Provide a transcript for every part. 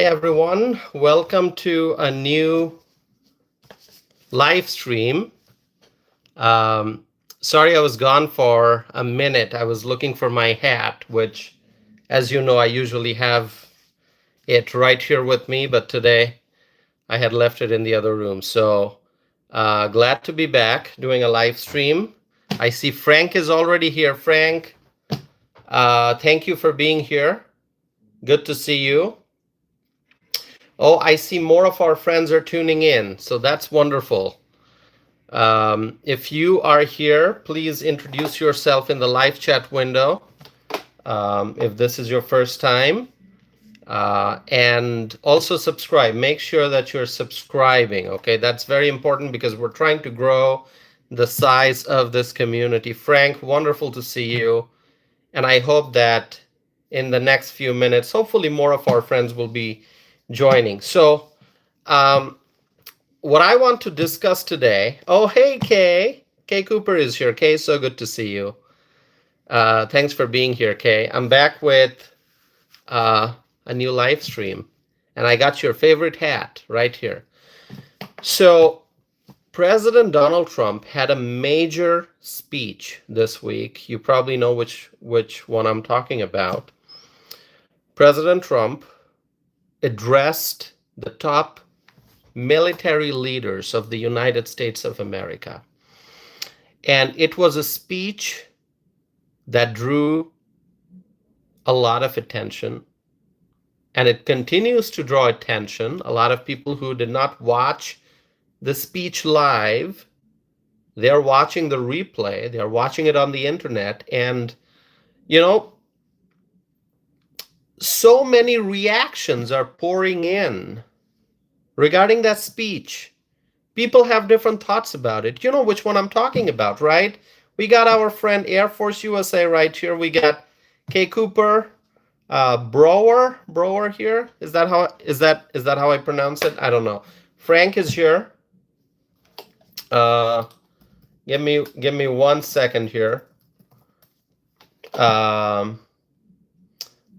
Hi, everyone. Welcome to a new live stream. Um, Sorry I was gone for a minute. I was looking for my hat, which, as you know, I usually have it right here with me, but today I had left it in the other room. So glad to be back doing a live stream. I see Frank is already here. Frank, thank you for being here. Good to see you. Oh, I see more of our friends are tuning in, so that's wonderful. If you are here, please introduce yourself in the live chat window if this is your first time. And also subscribe. Make sure that you're subscribing, okay? That's very important because we're trying to grow the size of this community. Frank, wonderful to see you. And I hope that in the next few minutes, hopefully more of our friends will be joining. So what I want to discuss today, oh, hey, Kay. Kay Cooper is here. Kay, so good to see you. Thanks for being here, Kay. I'm back with a new live stream, and I got your favorite hat right here. So President Donald Trump had a major speech this week. You probably know which one I'm talking about. President Trump addressed the top military leaders of the United States of America. And it was a speech that drew a lot of attention. And it continues to draw attention. A lot of people who did not watch the speech live, they're watching the replay. They're watching it on the internet. And, you know, so many reactions are pouring in regarding that speech. People have different thoughts about it. You know which one I'm talking about, right? We got our friend Air Force USA right here. We got Kay Cooper, Brower here. Is that how I pronounce it? I don't know. Frank is here. Give me 1 second here.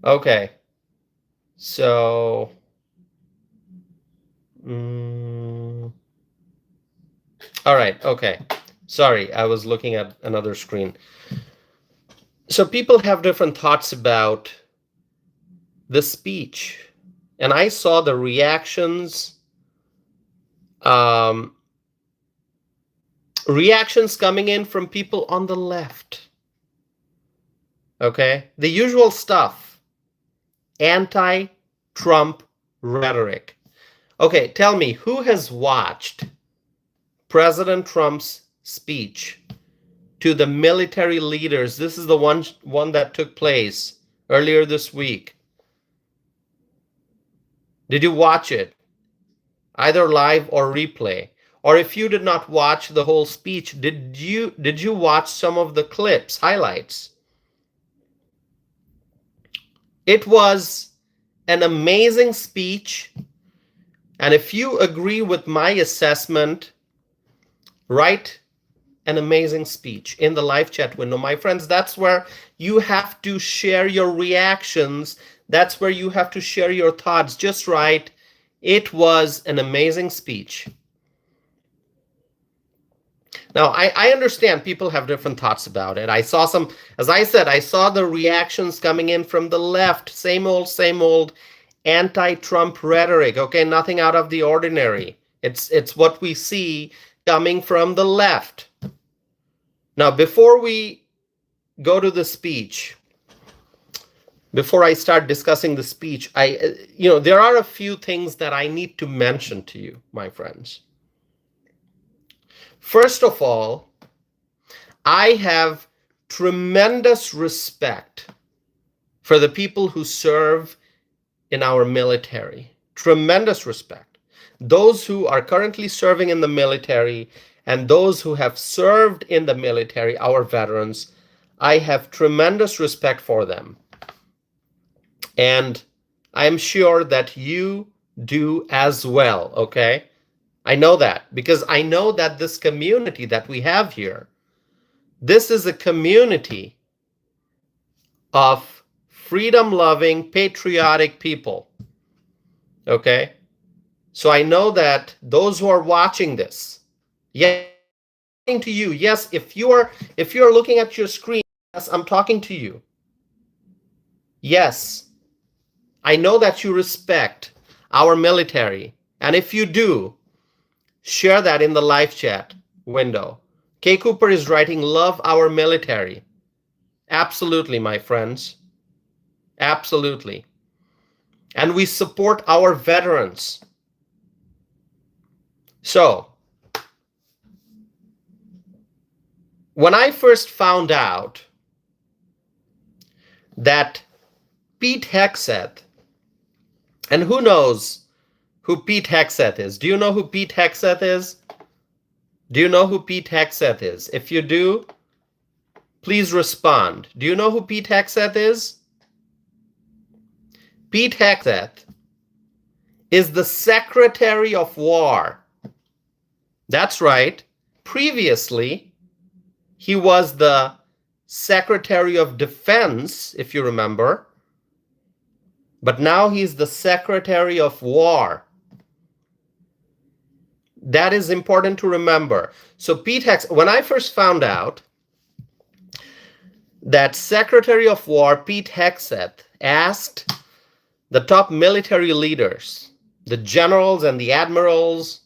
Okay. So. All right. Okay. Sorry, I was looking at another screen. So people have different thoughts about the speech, and I saw the reactions. Reactions coming in from people on the left. Okay, the usual stuff. Anti-Trump rhetoric. Okay, tell me, who has watched President Trump's speech to the military leaders? This is the one that took place earlier this week. Did you watch it? Either live or replay? Or if you did not watch the whole speech, did you watch some of the clips, highlights? It was an amazing speech. And if you agree with my assessment, write an amazing speech in the live chat window. My friends, that's where you have to share your reactions. That's where you have to share your thoughts. Just write, it was an amazing speech. Now, I understand people have different thoughts about it. I saw some, as I said, I saw the reactions coming in from the left. Same old anti-Trump rhetoric. Okay, nothing out of the ordinary. It's what we see coming from the left. Now, before we go to the speech, before I start discussing the speech, there are a few things that I need to mention to you, my friends. First of all, I have tremendous respect for the people who serve in our military. Tremendous respect. Those who are currently serving in the military and those who have served in the military, our veterans, I have tremendous respect for them. And I'm sure that you do as well, okay? I know that because I know that this community that we have here, this is a community of freedom-loving, patriotic people. Okay? So I know that those who are watching this, yes, I'm talking to you. Yes, if you're looking at your screen, yes, I'm talking to you. Yes, I know that you respect our military. And if you do, share that in the live chat window. Kay Cooper is writing, love our military. Absolutely, my friends. Absolutely. And we support our veterans. So, when I first found out that Pete Hegseth, and who knows who Pete Hegseth is? Do you know who Pete Hegseth is? Do you know who Pete Hegseth is? If you do, please respond. Do you know who Pete Hegseth is? Pete Hegseth is the Secretary of War. That's right. Previously, he was the Secretary of Defense, if you remember. But now he's the Secretary of War. That is important to remember. So Pete Hegseth, when I first found out that Secretary of War Pete Hegseth asked the top military leaders, the generals and the admirals,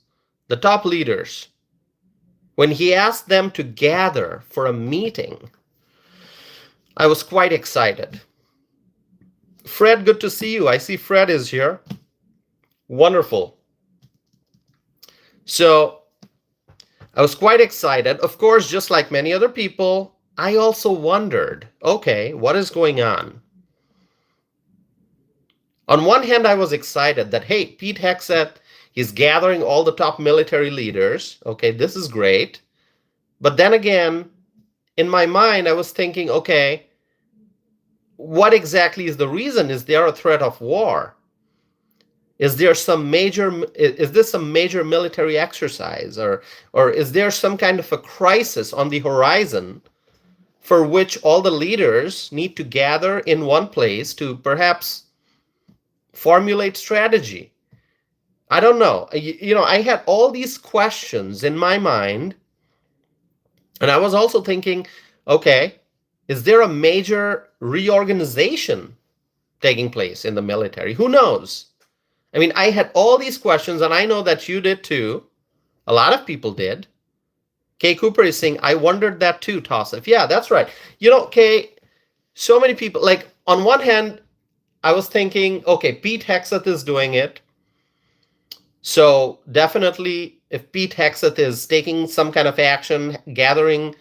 the top leaders, when he asked them to gather for a meeting, I was quite excited. Fred, good to see you. I see Fred is here. Wonderful. So I was quite excited. Of course, just like many other people, I also wondered, okay, what is going on? On one hand, I was excited that, hey, Pete Hegseth is gathering all the top military leaders. Okay, this is great. But then again, in my mind, I was thinking, okay, what exactly is the reason? Is there a threat of war? Is this some major military exercise, or is there some kind of a crisis on the horizon for which all the leaders need to gather in one place to perhaps formulate strategy? I don't know. I had all these questions in my mind, and I was also thinking, okay, is there a major reorganization taking place in the military? Who knows? I mean, I had all these questions, and I know that you did too. A lot of people did. Kay Cooper is saying, I wondered that too, Tassif. Yeah, that's right. Kay, so many people, like, on one hand, I was thinking, okay, Pete Hegseth is doing it. So definitely, if Pete Hegseth is taking some kind of action, gathering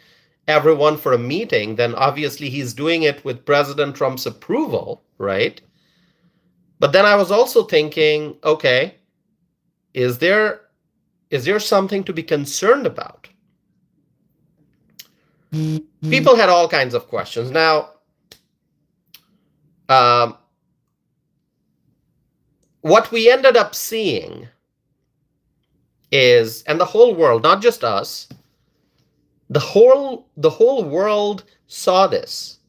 everyone for a meeting, then obviously he's doing it with President Trump's approval, right? But then I was also thinking, okay, is there something to be concerned about? People had all kinds of questions. Now, what we ended up seeing is, and the whole world, not just us, the whole world saw this.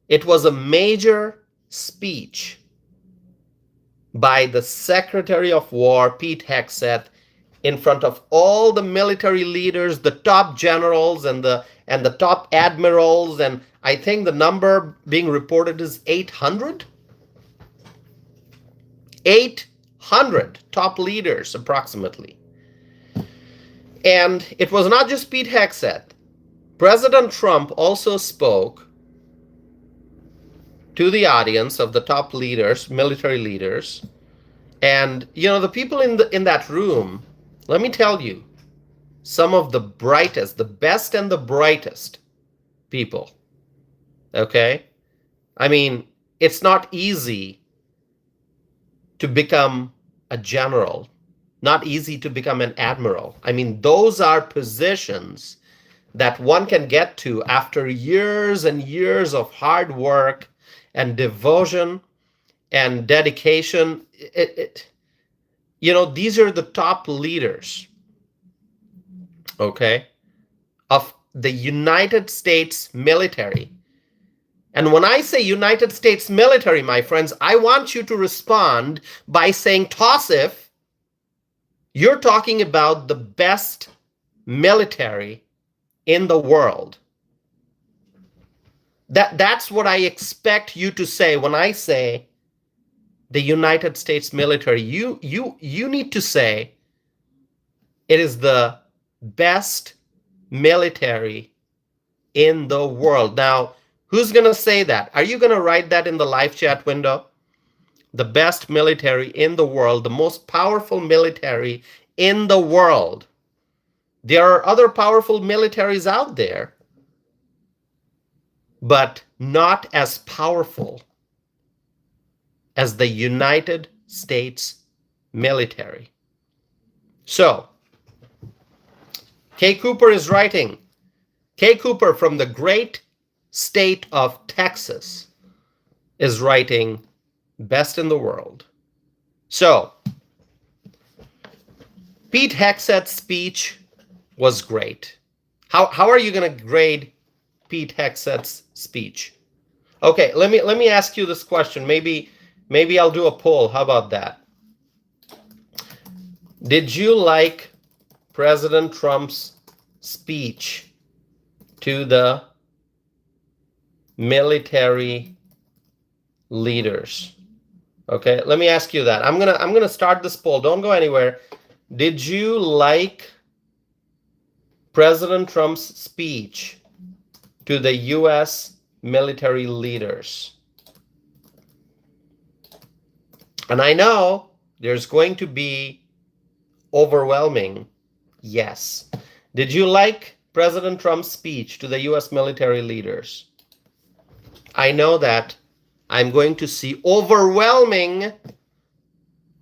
It was a major speech by the Secretary of War, Pete Hegseth, in front of all the military leaders, the top generals and the top admirals, and I think the number being reported is 800. 800 top leaders, approximately. And it was not just Pete Hegseth. President Trump also spoke to the audience of the top leaders, military leaders. And, the people in that room, let me tell you, some of the brightest, the best and the brightest people. Okay? I mean, it's not easy to become a general, not easy to become an admiral. I mean, those are positions that one can get to after years and years of hard work and devotion and dedication. These are the top leaders, okay, of the United States military. And when I say United States military, my friends, I want you to respond by saying, Tausif, you're talking about the best military in the world. That's what I expect you to say when I say the United States military. You need to say it is the best military in the world. Now, who's going to say that? Are you going to write that in the live chat window? The best military in the world, the most powerful military in the world. There are other powerful militaries out there, but not as powerful as the United States military. So, Kay Cooper is writing. Kay Cooper from the great state of Texas is writing best in the world. So, Pete Hegseth's speech was great. How are you going to grade Pete Hegseth's speech? Okay, let me ask you this question. Maybe I'll do a poll. How about that? Did you like President Trump's speech to the military leaders? Okay, let me ask you that. I'm gonna start this poll. Don't go anywhere. Did you like President Trump's speech to the U.S. military leaders? And I know there's going to be overwhelming yes. Did you like President Trump's speech to the U.S. military leaders? I know that I'm going to see overwhelming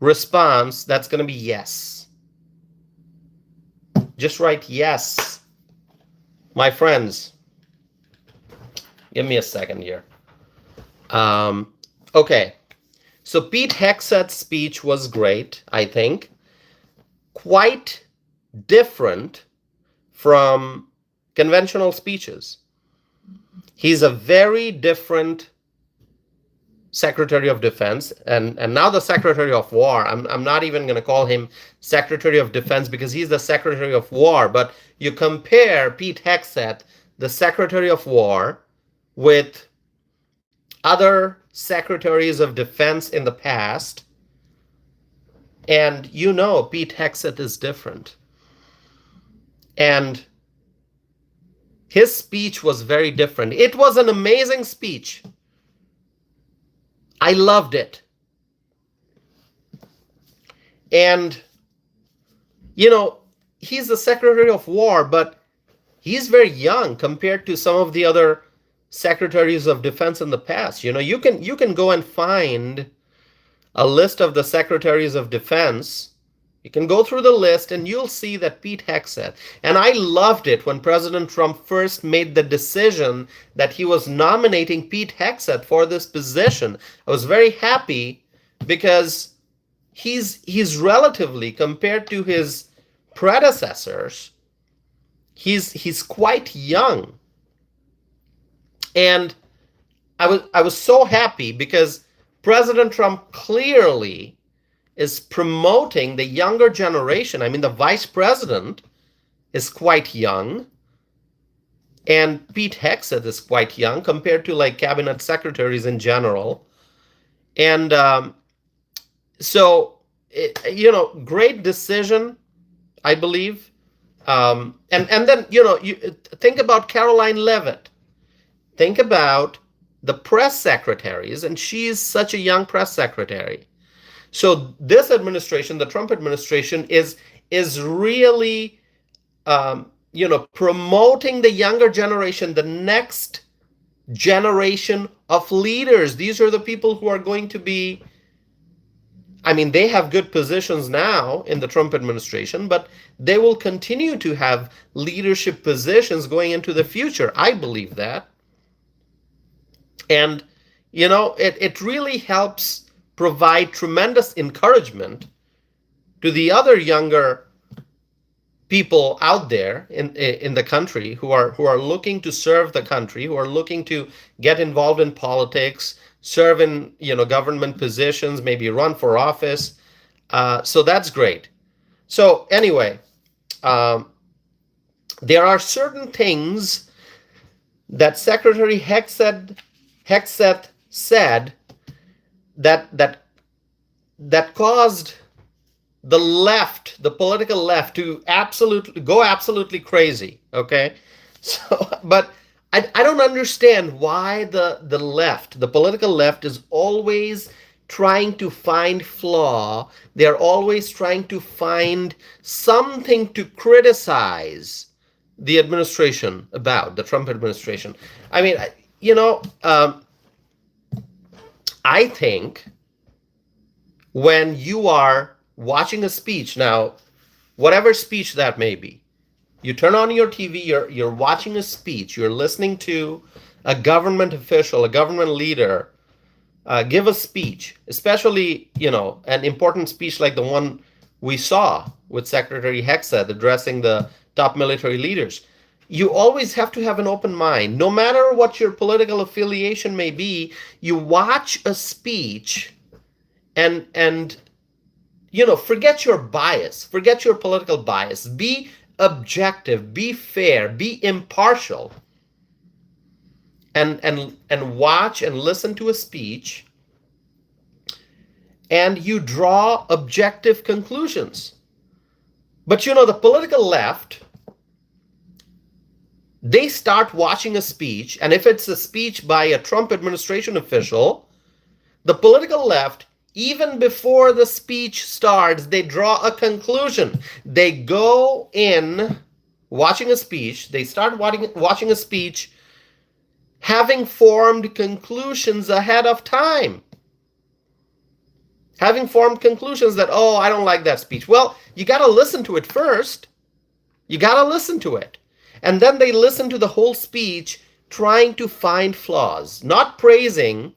response. That's going to be yes. Just write yes. My friends, give me a second here. Okay. So Pete Hegseth's speech was great, I think. Quite different from conventional speeches. He's a very different Secretary of Defense, and now the Secretary of War. I'm not even going to call him Secretary of Defense because he's the Secretary of War, but you compare Pete Hegseth, the Secretary of War, with other Secretaries of Defense in the past, and you know Pete Hegseth is different. And his speech was very different. It was an amazing speech. I loved it. And, you know, he's the Secretary of War, but he's very young compared to some of the other Secretaries of Defense in the past. You know, you can go and find a list of the Secretaries of Defense. You can go through the list and you'll see that Pete Hegseth. And I loved it when President Trump first made the decision that he was nominating Pete Hegseth for this position. I was very happy because he's relatively, compared to his predecessors, he's quite young. And I was so happy because President Trump clearly is promoting the younger generation. I mean, the vice president is quite young, and Pete Hegseth is quite young compared to like cabinet secretaries in general. And you know, great decision, I believe. And then, you know, you think about Caroline Leavitt. Think about the press secretaries, and she's such a young press secretary. So this administration, the Trump administration, is really, you know, promoting the younger generation, the next generation of leaders. These are the people who are going to be, I mean, they have good positions now in the Trump administration, but they will continue to have leadership positions going into the future. I believe that. And, you know, it really helps provide tremendous encouragement to the other younger people out there in the country who are looking to serve the country, who are looking to get involved in politics, serve in government positions, maybe run for office. So that's great. So anyway, there are certain things that Secretary Hegseth said that caused the left, the political left, to go absolutely crazy. Okay, so but I don't understand why the left, the political left, is always trying to find flaw. They're always trying to find something to criticize the administration about, the Trump administration. I mean, I think when you are watching a speech, now, whatever speech that may be, you turn on your TV, you're watching a speech, you're listening to a government official, a government leader give a speech, especially, an important speech like the one we saw with Secretary Hegseth addressing the top military leaders. You always have to have an open mind. No matter what your political affiliation may be, you watch a speech and forget your bias, forget your political bias. Be objective, be fair, be impartial, and watch and listen to a speech, and you draw objective conclusions. But the political left, they start watching a speech, and if it's a speech by a Trump administration official, the political left, even before the speech starts, they draw a conclusion. They go in watching a speech, they start watching a speech having formed conclusions ahead of time. Having formed conclusions that, oh, I don't like that speech. Well, you got to listen to it first. You got to listen to it. And then they listen to the whole speech trying to find flaws, not praising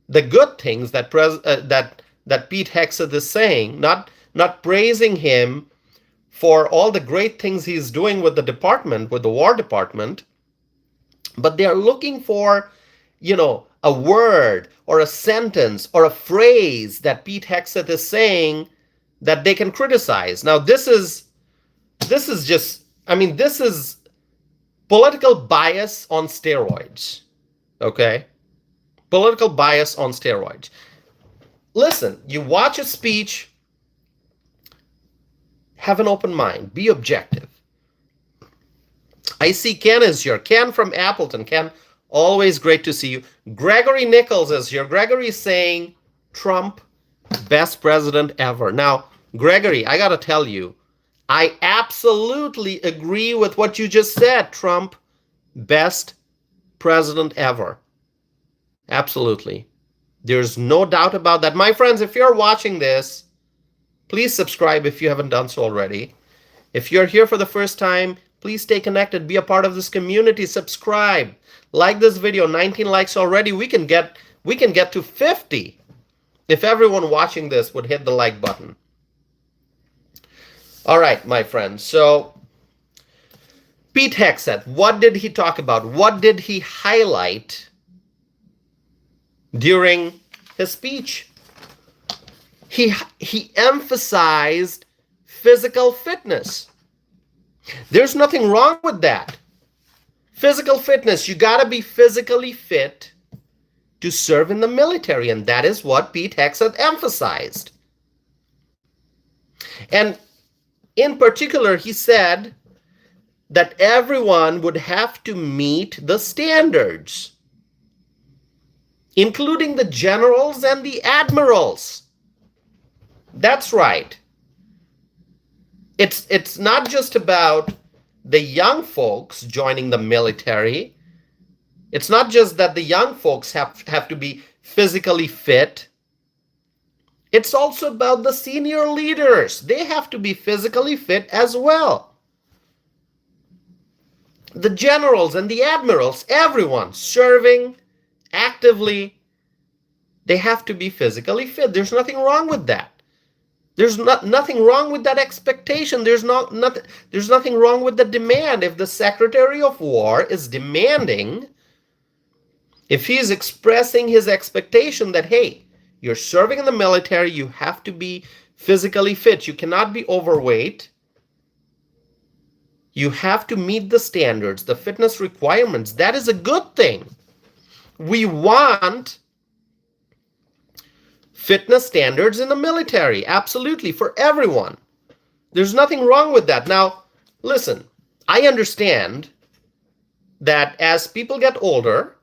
the good things that Pete Hegseth is saying, not praising him for all the great things he's doing with the department, with the War Department, but they are looking for, a word or a sentence or a phrase that Pete Hegseth is saying that they can criticize. Now, this is just, this is political bias on steroids, okay? Political bias on steroids. Listen, you watch a speech, have an open mind, be objective. I see Ken is here. Ken from Appleton. Ken, always great to see you. Gregory Nichols is here. Gregory is saying Trump, best president ever. Now, Gregory, I got to tell you, I absolutely agree with what you just said. Trump, best president ever. Absolutely. There's no doubt about that. My friends, if you're watching this, please subscribe if you haven't done so already. If you're here for the first time, please stay connected. Be a part of this community. Subscribe. Like this video. 19 likes already. We can get to 50 if everyone watching this would hit the like button. All right, my friends. So Pete Hegseth, what did he talk about? What did he highlight during his speech? He emphasized physical fitness. There's nothing wrong with that. Physical fitness, you got to be physically fit to serve in the military, and that is what Pete Hegseth emphasized. And in particular, he said that everyone would have to meet the standards, including the generals and the admirals. That's right. It's not just about the young folks joining the military. It's not just that the young folks have to be physically fit. It's also about the senior leaders. They have to be physically fit as well. The generals and the admirals, everyone serving actively, they have to be physically fit. There's nothing wrong with that. There's nothing wrong with that expectation. There's nothing wrong with the demand. If the Secretary of War is demanding, if he's expressing his expectation that, hey, you're serving in the military, you have to be physically fit, you cannot be overweight, you have to meet the standards, the fitness requirements, that is a good thing. We want fitness standards in the military, absolutely, for everyone. There's nothing wrong with that. Now, listen, I understand that as people get older,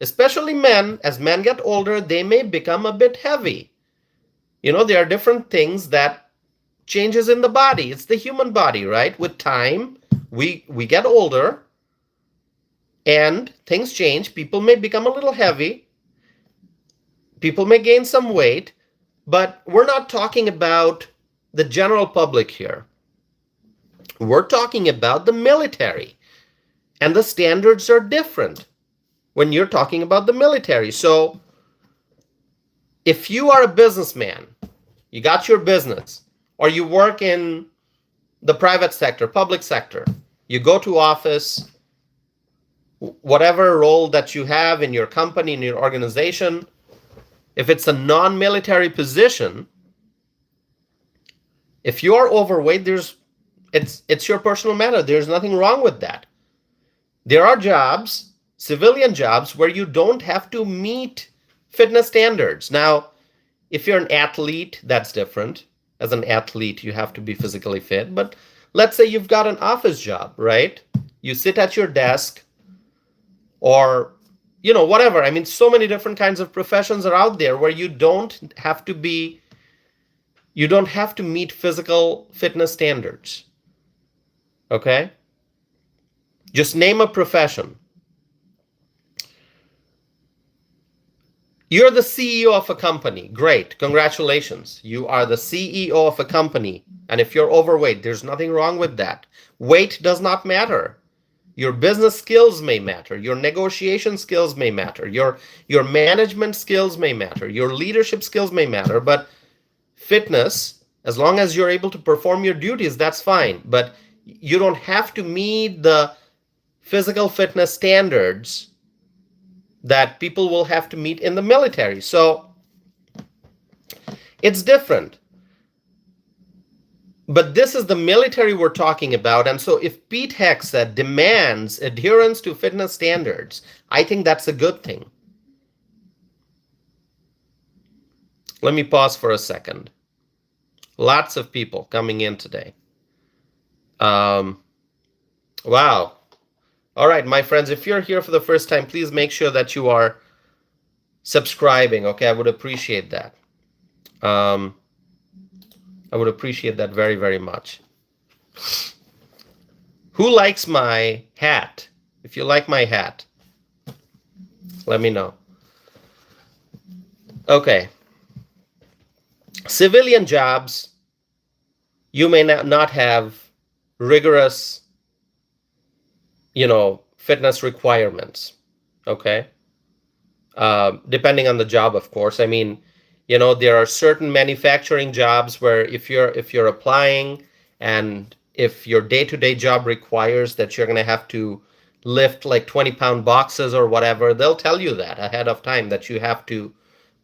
especially men, as men get older, they may become a bit heavy. You know, there are different things that changes in the body. It's the human body, right? With time, we get older and things change. People may become a little heavy. People may gain some weight, but we're not talking about the general public here. We're talking about the military, and the standards are different when you're talking about the military. So if you are a businessman, you got your business, or you work in the private sector, public sector, you go to office, whatever role that you have in your company, in your organization, if it's a non-military position, if you are overweight, it's your personal matter. There's nothing wrong with that. There are jobs, civilian jobs, where you don't have to meet fitness standards. Now, if you're an athlete, that's different. As an athlete, you have to be physically fit. But let's say you've got an office job, right? You sit at your desk, or whatever. I mean, so many different kinds of professions are out there where you don't have to meet physical fitness standards. Okay? Just name a profession. You're the CEO of a company. Great. Congratulations. You are the CEO of a company. And if you're overweight, there's nothing wrong with that. Weight does not matter. Your business skills may matter. Your negotiation skills may matter. Your management skills may matter. Your leadership skills may matter. But fitness, as long as you're able to perform your duties, that's fine. But you don't have to meet the physical fitness standards that people will have to meet in the military. So it's different. But this is the military we're talking about. And so if Pete Hegseth demands adherence to fitness standards, I think that's a good thing. Let me pause for a second. Lots of people coming in today. Wow. All right, my friends, if you're here for the first time, please make sure that you are subscribing. Okay, I would appreciate that. I would appreciate that very, very much. Who likes my hat? If you like my hat, let me know. Okay. Civilian jobs, you may not have rigorous, fitness requirements. Okay. Depending on the job, of course. I mean, there are certain manufacturing jobs where if you're applying, and if your day-to-day job requires that you're going to have to lift like 20-pound boxes or whatever, they'll tell you that ahead of time, that you have to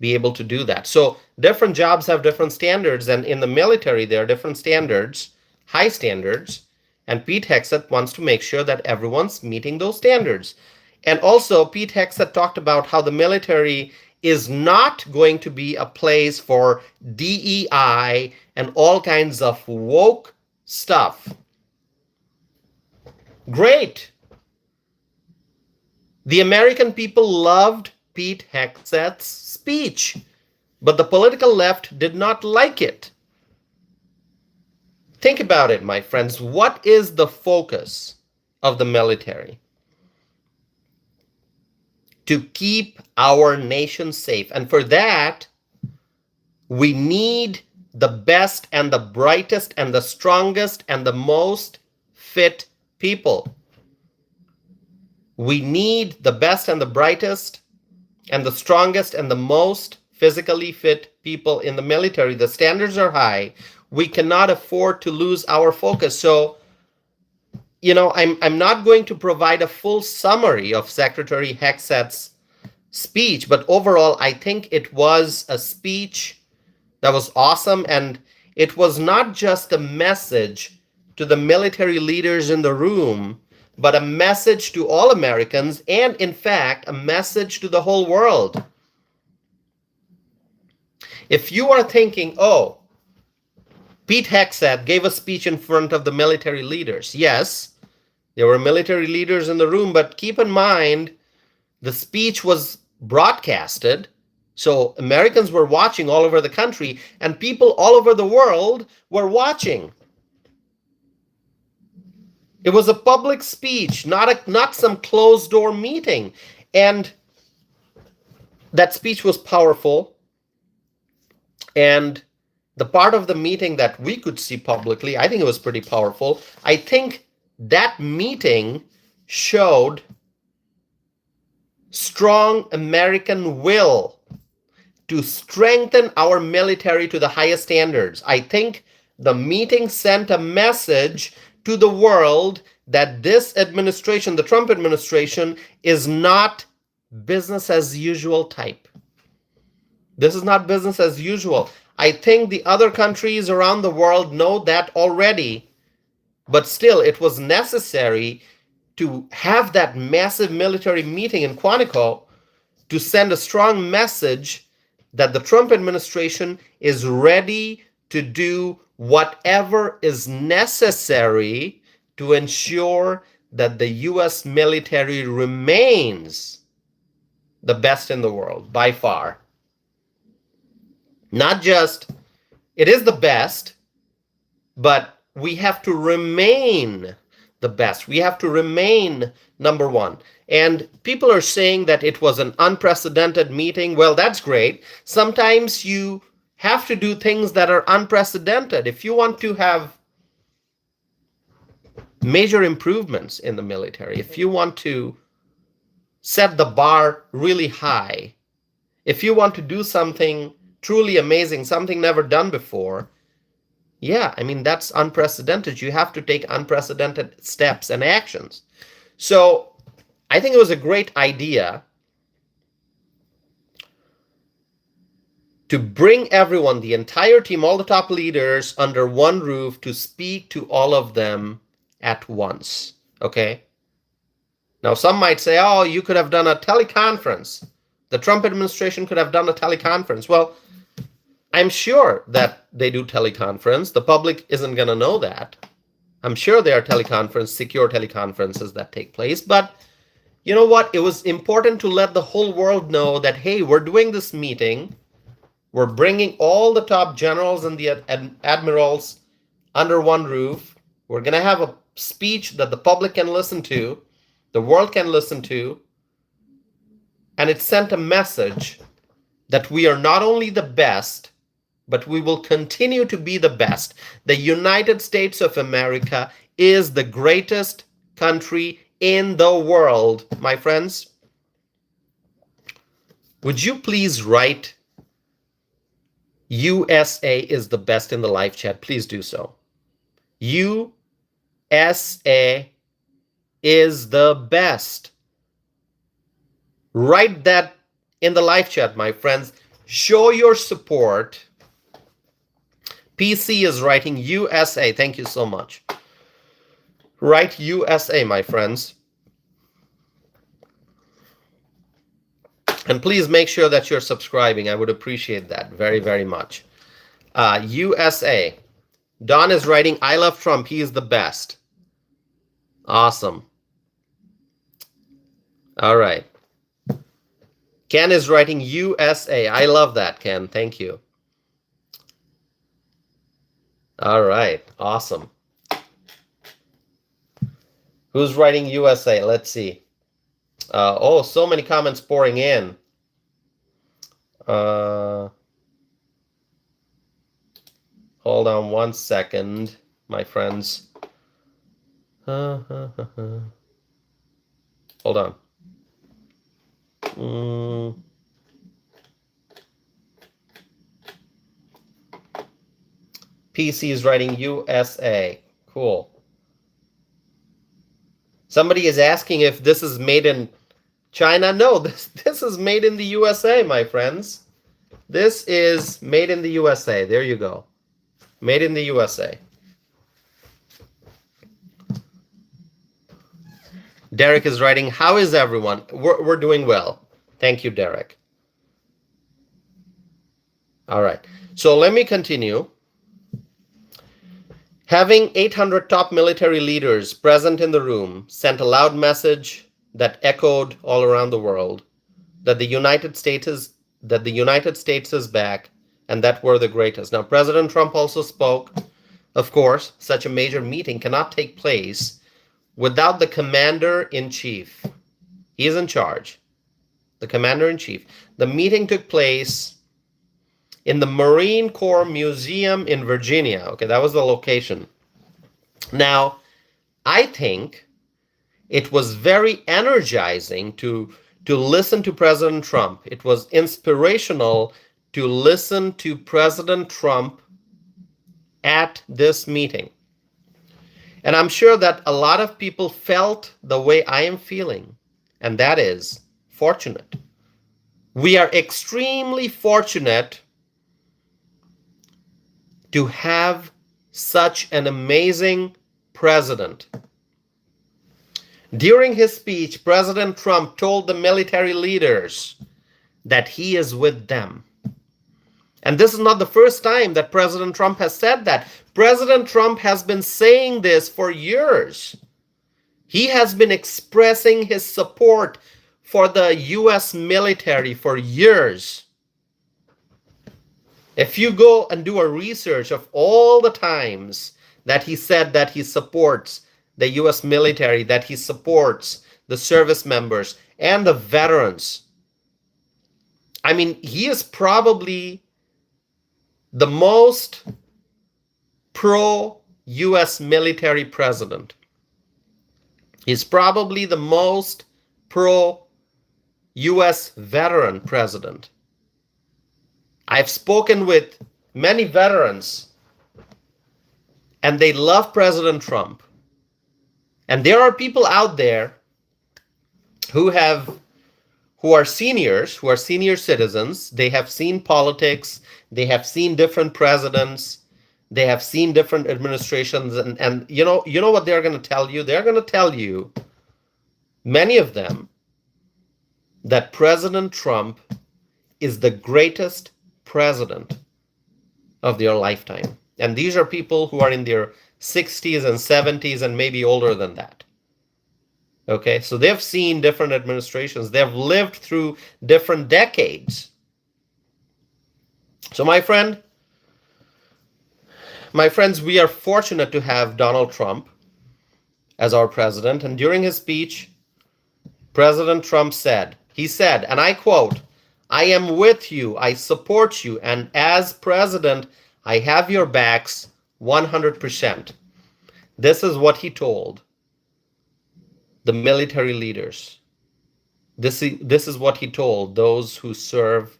be able to do that. So different jobs have different standards, and in the military there are different standards, high standards, and Pete Hegseth wants to make sure that everyone's meeting those standards. And also Pete Hegseth talked about how the military is not going to be a place for DEI and all kinds of woke stuff. Great. The American people loved Pete Hegseth's speech, but the political left did not like it. Think about it, my friends. What is the focus of the military? To keep our nation safe. And for that, we need the best and the brightest and the strongest and the most fit people. We need the best and the brightest and the strongest and the most physically fit people in the military. The standards are high. We cannot afford to lose our focus. So, I'm not going to provide a full summary of Secretary Hegseth's speech, but overall, I think it was a speech that was awesome. And it was not just a message to the military leaders in the room, but a message to all Americans, and in fact, a message to the whole world. If you are thinking, oh, Pete Hegseth gave a speech in front of the military leaders. Yes, there were military leaders in the room, but keep in mind, the speech was broadcasted. So Americans were watching all over the country, and people all over the world were watching. It was a public speech, not some closed door meeting. And that speech was powerful. And the part of the meeting that we could see publicly, I think it was pretty powerful. I think that meeting showed strong American will to strengthen our military to the highest standards. I think the meeting sent a message to the world that this administration, the Trump administration, is not business as usual type. This is not business as usual. I think the other countries around the world know that already, but still it was necessary to have that massive military meeting in Quantico to send a strong message that the Trump administration is ready to do whatever is necessary to ensure that the U.S. military remains the best in the world by far. Not just, it is the best, but we have to remain the best. We have to remain number one. And people are saying that it was an unprecedented meeting. Well, that's great. Sometimes you have to do things that are unprecedented. If you want to have major improvements in the military, if you want to set the bar really high, if you want to do something truly amazing, something never done before, yeah, I mean, that's unprecedented. You have to take unprecedented steps and actions. So I think it was a great idea to bring everyone, the entire team, all the top leaders under one roof to speak to all of them at once. Okay? Now, some might say, oh, you could have done a teleconference. The Trump administration could have done a teleconference. Well, I'm sure that they do teleconference. The public isn't going to know that. I'm sure there are secure teleconferences that take place. But you know what? It was important to let the whole world know that, hey, we're doing this meeting. We're bringing all the top generals and the admirals under one roof. We're going to have a speech that the public can listen to, the world can listen to. And it sent a message that we are not only the best, but we will continue to be the best. The United States of America is the greatest country in the world, my friends. Would you please write USA is the best in the live chat? Please do so. USA is the best. Write that in the live chat, my friends. Show your support. PC is writing USA. Thank you so much. Write USA, my friends. And please make sure that you're subscribing. I would appreciate that very, very much. USA. Don is writing, I love Trump. He is the best. Awesome. All right. Ken is writing USA. I love that, Ken. Thank you. All right. Awesome. Who's writing USA? Let's see. Oh, so many comments pouring in. Hold on one second, my friends. Hold on. PC is writing USA. Cool. Somebody is asking if this is made in China. No, this is made in the USA, my friends. This is made in the USA. There you go. Made in the USA. Derek is writing, how is everyone? We're doing well. Thank you, Derek. All right. So let me continue. Having 800 top military leaders present in the room sent a loud message that echoed all around the world that the United States is back and that we're the greatest. Now, President Trump also spoke. Of course, such a major meeting cannot take place without the commander-in-chief. He is in charge. The commander-in-chief. The meeting took place in the Marine Corps Museum in Virginia. Okay, that was the location. Now, I think it was very energizing to listen to President Trump. It was inspirational to listen to President Trump at this meeting. And I'm sure that a lot of people felt the way I am feeling, and that is fortunate. We are extremely fortunate to have such an amazing president. During his speech, President Trump told the military leaders that he is with them. And this is not the first time that President Trump has said that. President Trump has been saying this for years. He has been expressing his support for the U.S. military for years. If you go and do a research of all the times that he said that he supports the U.S. military, that he supports the service members and the veterans, I mean, he is probably the most pro-U.S. military president. He's probably the most pro-U.S. veteran president. I've spoken with many veterans, and they love President Trump. And there are people out there who are seniors, who are senior citizens. They have seen politics. They have seen different presidents. They have seen different administrations. And you know what they're going to tell you? They're going to tell you, many of them, that President Trump is the greatest president of their lifetime. And these are people who are in their 60s and 70s and maybe older than that. Okay, so they've seen different administrations. They've lived through different decades. So my friends, we are fortunate to have Donald Trump as our president. And during his speech, President Trump said, and I quote, "I am with you, I support you, and as president, I have your backs 100%. This is what he told the military leaders. This is what he told those who serve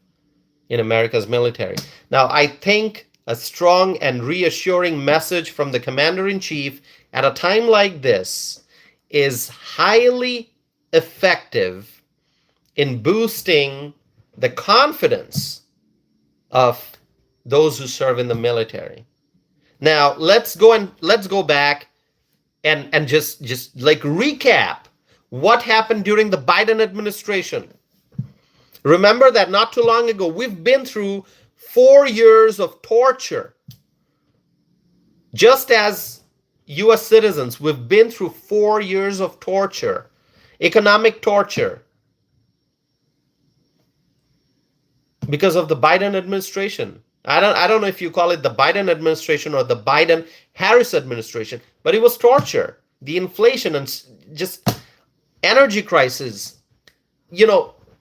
in America's military. Now, I think a strong and reassuring message from the commander-in-chief at a time like this is highly effective in boosting the confidence of those who serve in the military. Now, let's go back and just like recap what happened during the Biden administration. Remember that not too long ago, we've been through 4 years of torture. Just as U.S. citizens, we've been through 4 years of torture, economic torture, because of the Biden administration. I don't know if you call it the Biden administration or the Biden-Harris administration, but it was torture. The inflation and just energy crisis,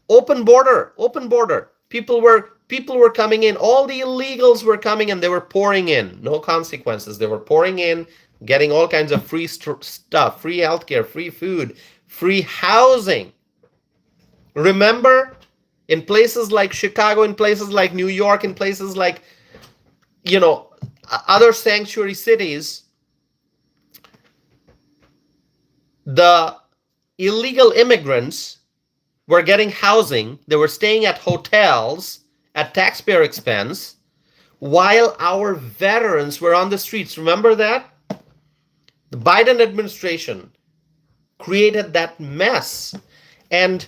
open border. People were coming in. All the illegals were coming and they were pouring in. No consequences. They were pouring in, getting all kinds of free stuff, free healthcare, free food, free housing. Remember? In places like Chicago, in places like New York, in places like, other sanctuary cities, the illegal immigrants were getting housing. They were staying at hotels at taxpayer expense while our veterans were on the streets. Remember that? The Biden administration created that mess. And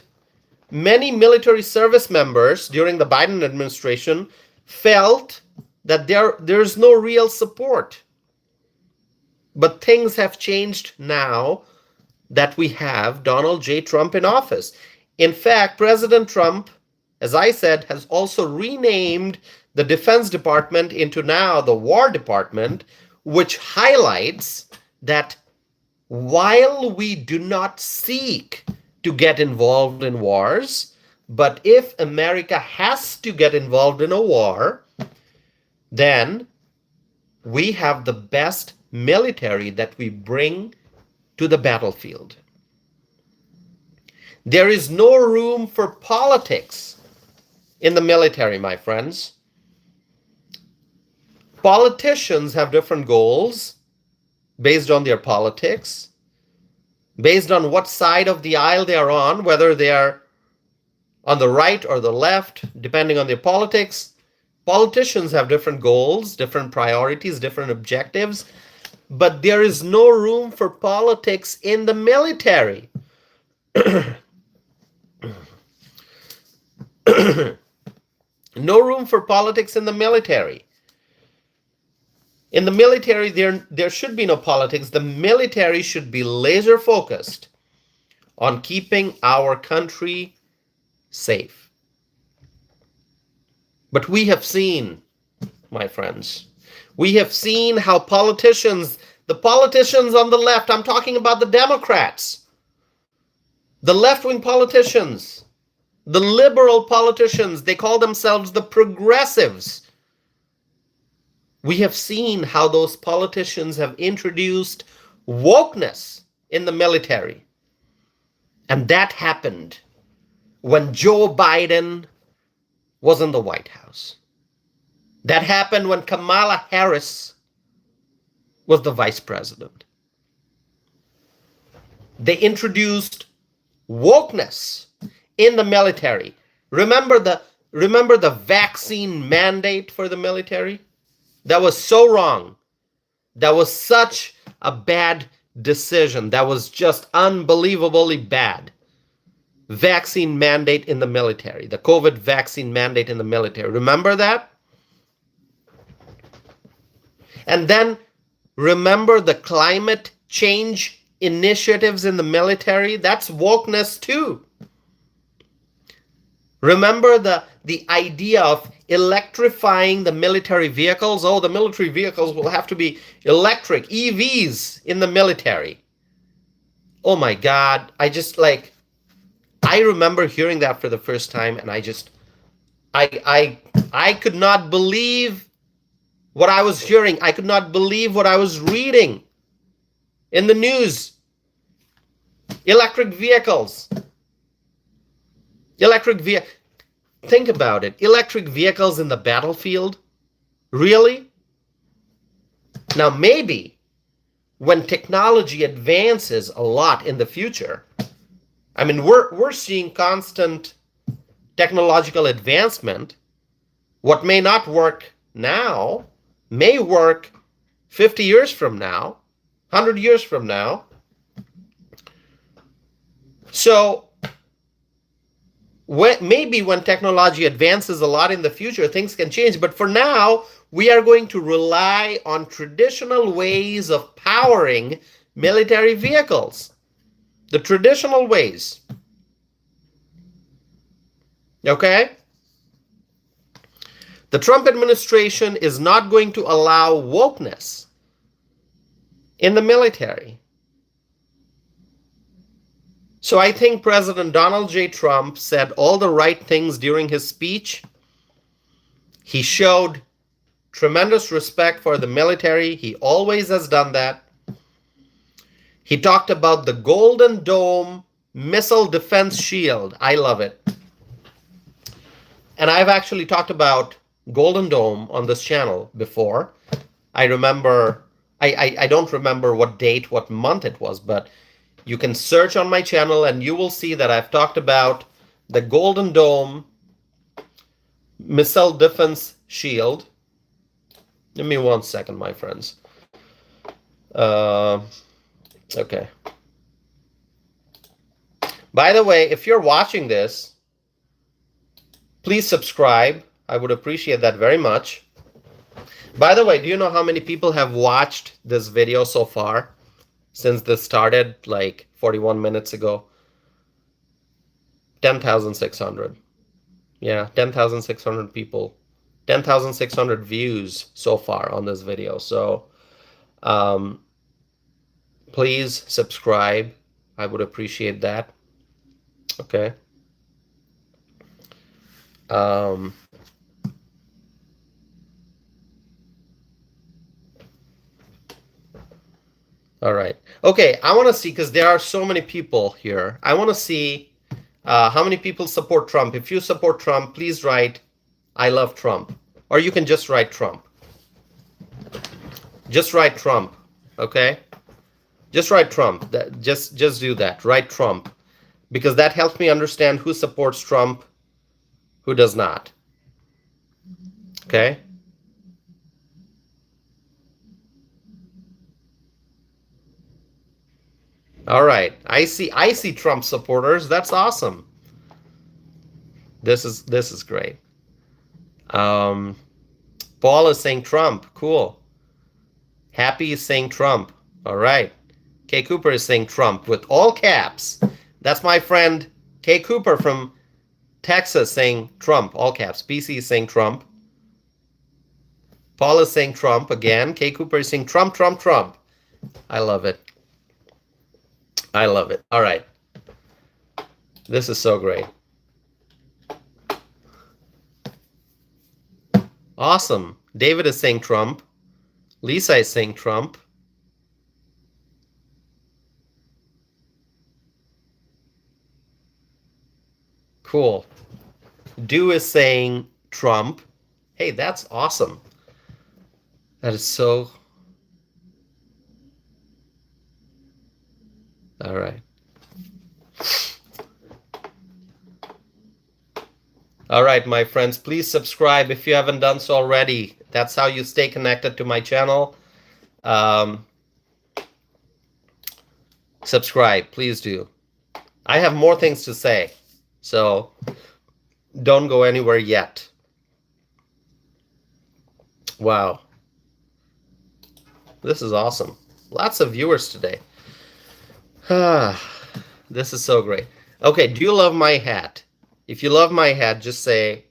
many military service members during the Biden administration felt that there's no real support. But things have changed now that we have Donald J. Trump in office. In fact, President Trump, as I said, has also renamed the Defense Department into now the War Department, which highlights that while we do not seek to get involved in wars, but if America has to get involved in a war, then we have the best military that we bring to the battlefield. There is no room for politics in the military, my friends. Politicians have different goals based on their politics, based on what side of the aisle they are on, whether they are on the right or the left, depending on their politics. Politicians have different goals, different priorities, different objectives, but there is no room for politics in the military. No room for politics in the military. In the military, there should be no politics. The military should be laser focused on keeping our country safe. But we have seen, my friends, we have seen how the politicians on the left, I'm talking about the Democrats, the left-wing politicians, the liberal politicians, they call themselves the progressives. We have seen how those politicians have introduced wokeness in the military. And that happened when Joe Biden was in the White House. That happened when Kamala Harris was the vice president. They introduced wokeness in the military. Remember the vaccine mandate for the military? That was so wrong. That was such a bad decision. That was just unbelievably bad. Vaccine mandate in the military, the COVID vaccine mandate in the military. Remember that? And then remember the climate change initiatives in the military? That's wokeness too. Remember the idea of electrifying the military vehicles? Oh, the military vehicles will have to be electric, EVs in the military. Oh my God, I remember hearing that for the first time, and I could not believe what I was hearing. I could not believe what I was reading in the news. Electric vehicles. Think about it. Electric vehicles in the battlefield? Really? Now, maybe when technology advances a lot in the future, I mean, we're seeing constant technological advancement. What may not work now may work 50 years from now, 100 years from now. So maybe when technology advances a lot in the future, things can change. But for now, we are going to rely on traditional ways of powering military vehicles. The traditional ways. Okay? The Trump administration is not going to allow wokeness in the military. So I think President Donald J. Trump said all the right things during his speech. He showed tremendous respect for the military. He always has done that. He talked about the Golden Dome missile defense shield. I love it. And I've actually talked about Golden Dome on this channel before. I remember, I don't remember what date, what month it was, but you can search on my channel and you will see that I've talked about the Golden Dome Missile Defense Shield. Give me 1 second, my friends. Okay. By the way, if you're watching this, please subscribe. I would appreciate that very much. By the way, do you know how many people have watched this video so far since this started like 41 minutes ago? 10,600. Yeah, 10,600 people. 10,600 views so far on this video. So please subscribe. I would appreciate that. Okay. All right. Okay, I want to see, because there are so many people here. I want to see how many people support Trump. If you support Trump, please write, I love Trump. Or you can just write Trump. Just write Trump, okay? Just write Trump. Just do that. Write Trump. Because that helps me understand who supports Trump, who does not. Okay? All right. I see Trump supporters. That's awesome. This is great. Paul is saying Trump. Cool. Happy is saying Trump. All right. Kay Cooper is saying Trump with all caps. That's my friend Kay Cooper from Texas saying Trump, all caps. BC is saying Trump. Paul is saying Trump again. Kay Cooper is saying Trump, Trump, Trump. I love it. I love it. All right. This is so great. Awesome. David is saying Trump. Lisa is saying Trump. Cool. Do is saying Trump. Hey, that's awesome. That is so... All right. All right, my friends, please subscribe if you haven't done so already. That's how you stay connected to my channel. Subscribe, please do. I have more things to say, so don't go anywhere yet. Wow. This is awesome. Lots of viewers today. This is so great. Okay, do you love my hat? If you love my hat, just say,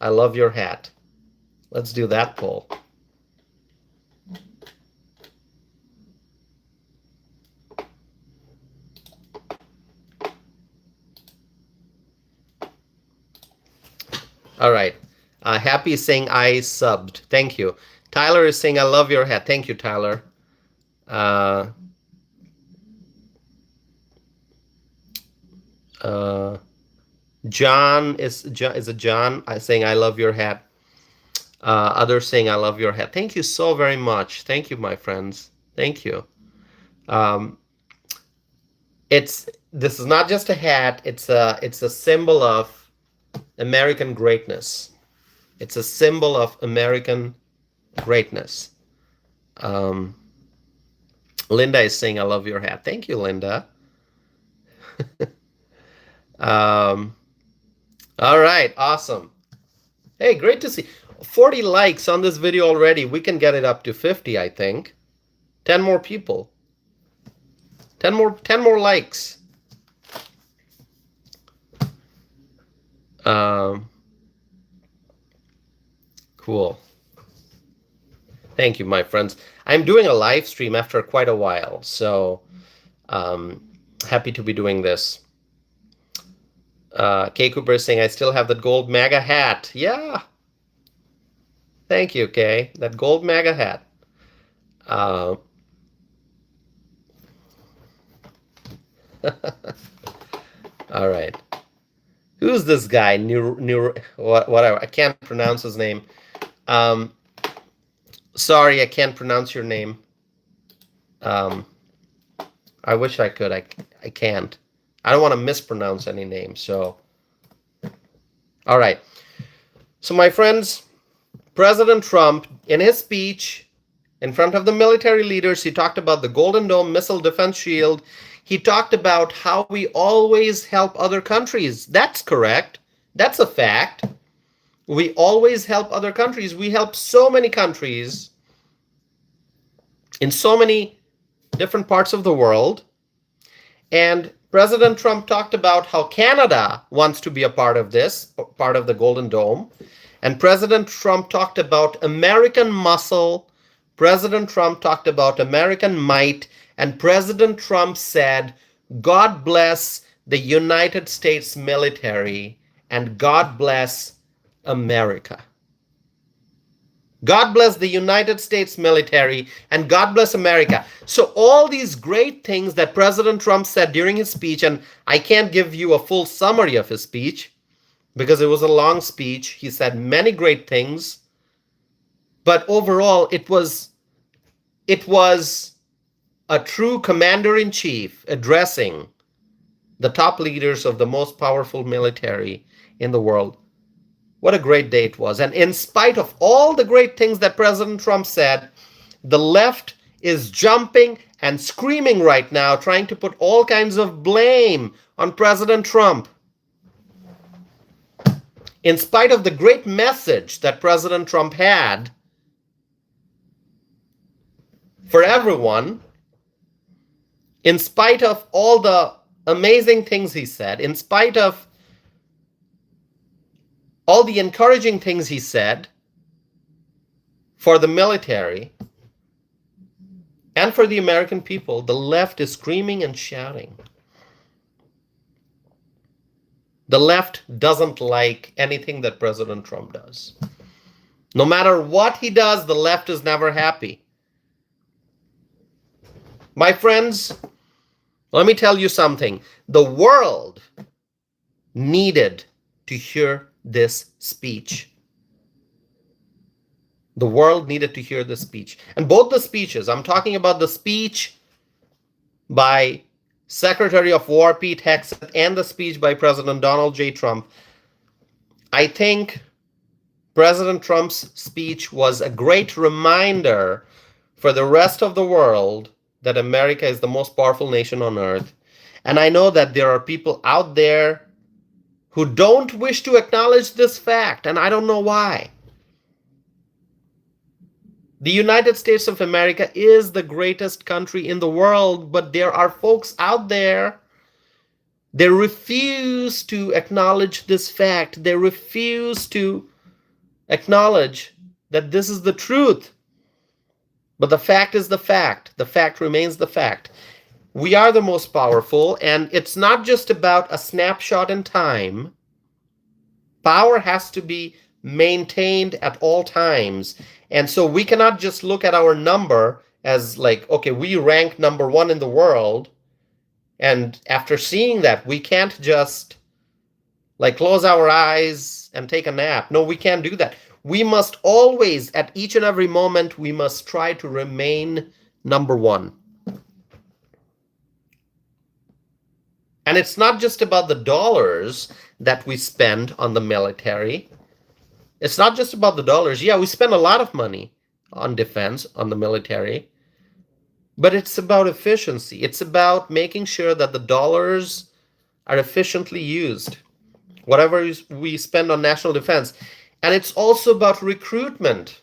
I love your hat. Let's do that poll. All right. Happy is saying I subbed. Thank you. Tyler is saying I love your hat. Thank you, Tyler. John is a John saying I love your hat. Others saying I love your hat. Thank you so very much. Thank you, my friends. Thank you. This is not just a hat. It's a symbol of American greatness. It's a symbol of American greatness. Linda is saying I love your hat. Thank you, Linda. All right, awesome. Hey, great to see 40 likes on this video already. We can get it up to 50, I think. 10 more people. 10 more likes. Cool. Thank you, my friends. I'm doing a live stream after quite a while, so happy to be doing this. Kay Cooper is saying, I still have that gold MAGA hat. Yeah. Thank you, Kay. That gold MAGA hat. All right. Who's this guy? Whatever. I can't pronounce his name. Sorry, I can't pronounce your name. I wish I could. I can't. I don't want to mispronounce any name. So, all right. So, my friends, President Trump, in his speech in front of the military leaders, he talked about the Golden Dome missile defense shield. He talked about how we always help other countries. That's correct. That's a fact. We always help other countries. We help so many countries in so many different parts of the world. And President Trump talked about how Canada wants to be a part of this, part of the Golden Dome. And President Trump talked about American muscle. President Trump talked about American might. And President Trump said, God bless the United States military and God bless America. God bless the United States military and God bless America. So all these great things that President Trump said during his speech, and I can't give you a full summary of his speech because it was a long speech. He said many great things, but overall it was a true commander-in-chief addressing the top leaders of the most powerful military in the world. What a great day it was. And in spite of all the great things that President Trump said, the left is jumping and screaming right now, trying to put all kinds of blame on President Trump. In spite of the great message that President Trump had for everyone, in spite of all the amazing things he said, in spite of all the encouraging things he said for the military and for the American people, the left is screaming and shouting. The left doesn't like anything that President Trump does. No matter what he does, the left is never happy. My friends, let me tell you something. The world needed to hear this speech. The world needed to hear this speech. And both the speeches, I'm talking about the speech by Secretary of War Pete Hegseth and the speech by President Donald J. Trump. I think President Trump's speech was a great reminder for the rest of the world that America is the most powerful nation on earth. And I know that there are people out there who don't wish to acknowledge this fact, and I don't know why. The United States of America is the greatest country in the world, but there are folks out there, they refuse to acknowledge this fact. They refuse to acknowledge that this is the truth. But the fact is the fact. The fact remains the fact. We are the most powerful, and it's not just about a snapshot in time. Power has to be maintained at all times. And so we cannot just look at our number as like, okay, we rank number one in the world. And after seeing that, we can't just like close our eyes and take a nap. No, we can't do that. We must always, at each and every moment, we must try to remain number one. And it's not just about the dollars that we spend on the military. It's not just about the dollars. Yeah, we spend a lot of money on defense, on the military. But it's about efficiency. It's about making sure that the dollars are efficiently used, whatever we spend on national defense. And it's also about recruitment.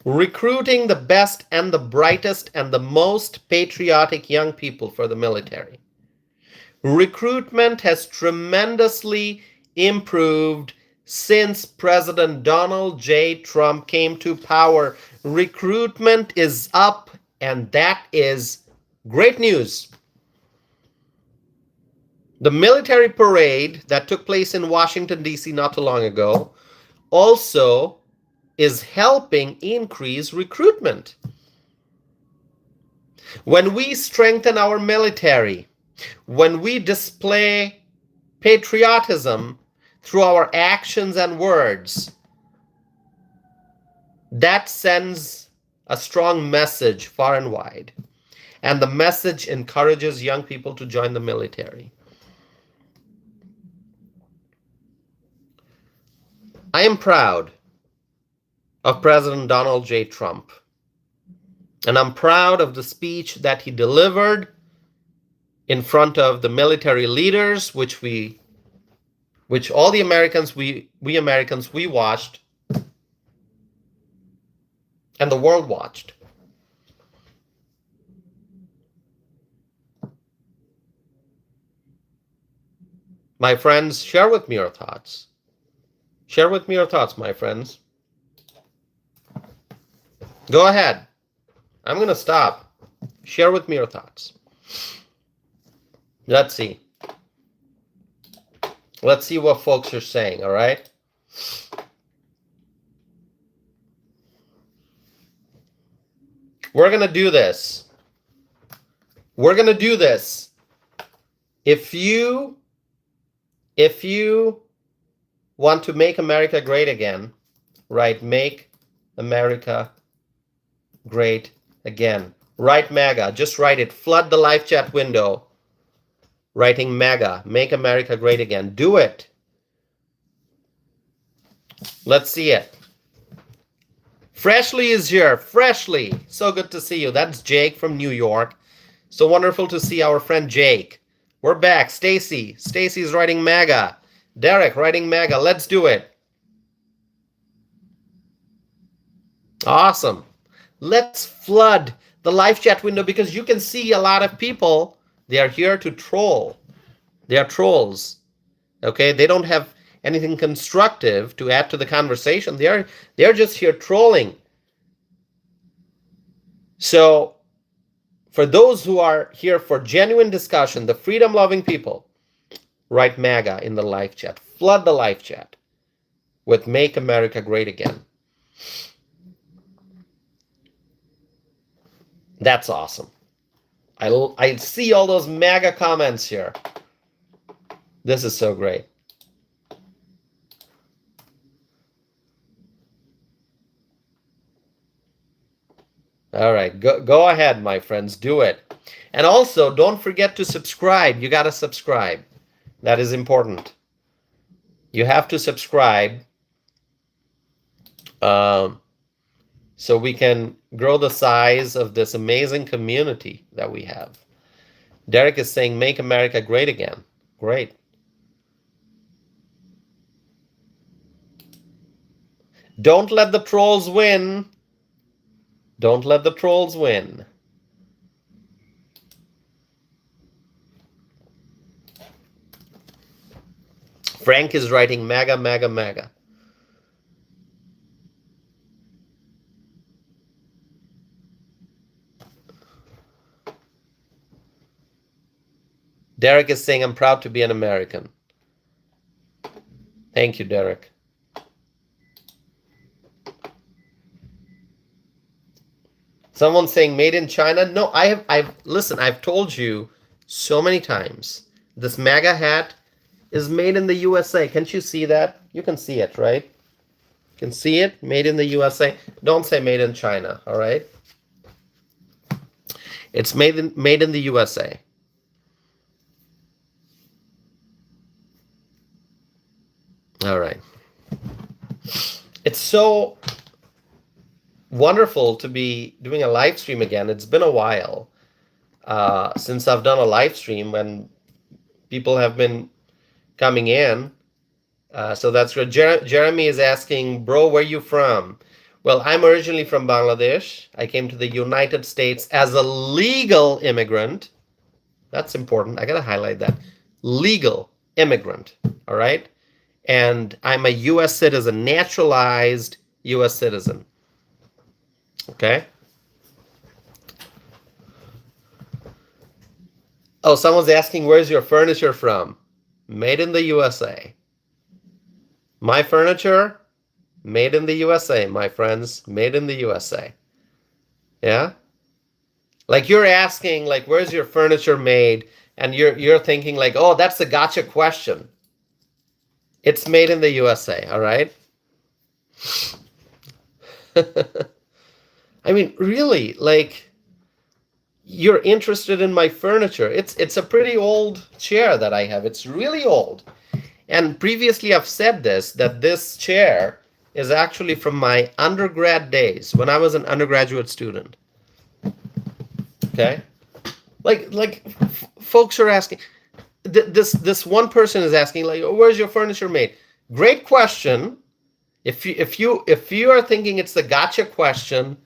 Recruiting the best and the brightest and the most patriotic young people for the military. Recruitment has tremendously improved since President Donald J. Trump came to power. Recruitment is up, and that is great news. The military parade that took place in Washington, D.C. not too long ago also is helping increase recruitment. When we strengthen our military, when we display patriotism through our actions and words, That sends a strong message far and wide. And the message encourages young people to join the military. I am proud of President Donald J. Trump. And I'm proud of the speech that he delivered in front of the military leaders, which all the Americans, we Americans, we watched, and the world watched. My friends, share with me your thoughts. Share with me your thoughts, my friends. Go ahead. I'm going to stop. Share with me your thoughts. Let's see. Let's see what folks are saying, all right? We're going to do this. We're going to do this. If you want to make America great again, right? Make America great again. Write MAGA. Just write it. Flood the live chat window. Writing MAGA. Make America great again. Do it. Let's see it. Freshly is here. Freshly. So good to see you. That's Jake from New York. So wonderful to see our friend Jake. We're back. Stacy. Stacy's writing MAGA. Derek writing MAGA. Let's do it. Awesome. Let's flood the live chat window because you can see a lot of people. They are here to troll. They are trolls. Okay? They don't have anything constructive to add to the conversation. They're just here trolling. So for those who are here for genuine discussion, the freedom-loving people, write MAGA in the live chat. Flood the live chat with Make America Great Again. That's awesome. I see all those MAGA comments here. This is so great. All right, go ahead, my friends, do it. And also, don't forget to subscribe. You got to subscribe. That is important. You have to subscribe so we can grow the size of this amazing community that we have. Derek is saying, make America great again. Great. Don't let the trolls win. Don't let the trolls win. Frank is writing MAGA, MAGA, MAGA. Derek is saying, I'm proud to be an American. Thank you, Derek. Someone saying made in China. No, listen, I've told you so many times. This MAGA hat is made in the USA. Can't you see that? You can see it, right? You can see it, made in the USA. Don't say made in China, all right? It's made in the USA. All right. It's so wonderful to be doing a live stream again. It's been a while since I've done a live stream when people have been coming in. So that's good. Jeremy is asking, bro, where are you from? Well, I'm originally from Bangladesh. I came to the United States as a legal immigrant. That's important. I got to highlight that. Legal immigrant. All right. And I'm a U.S. citizen, naturalized U.S. citizen. Okay. Oh, someone's asking, where's your furniture from? Made in the USA. My furniture, made in the USA, my friends. Made in the USA. Yeah? Like you're asking, like, where's your furniture made? And you're thinking like, oh, that's a gotcha question. It's made in the USA, all right? I mean, really, like, you're interested in my furniture. It's a pretty old chair that I have. It's really old. And previously I've said this, that this chair is actually from my undergrad days when I was an undergraduate student. Okay? Like folks are asking, this one person is asking, like, oh, where's your furniture made? Great question. If you are thinking it's the gotcha question,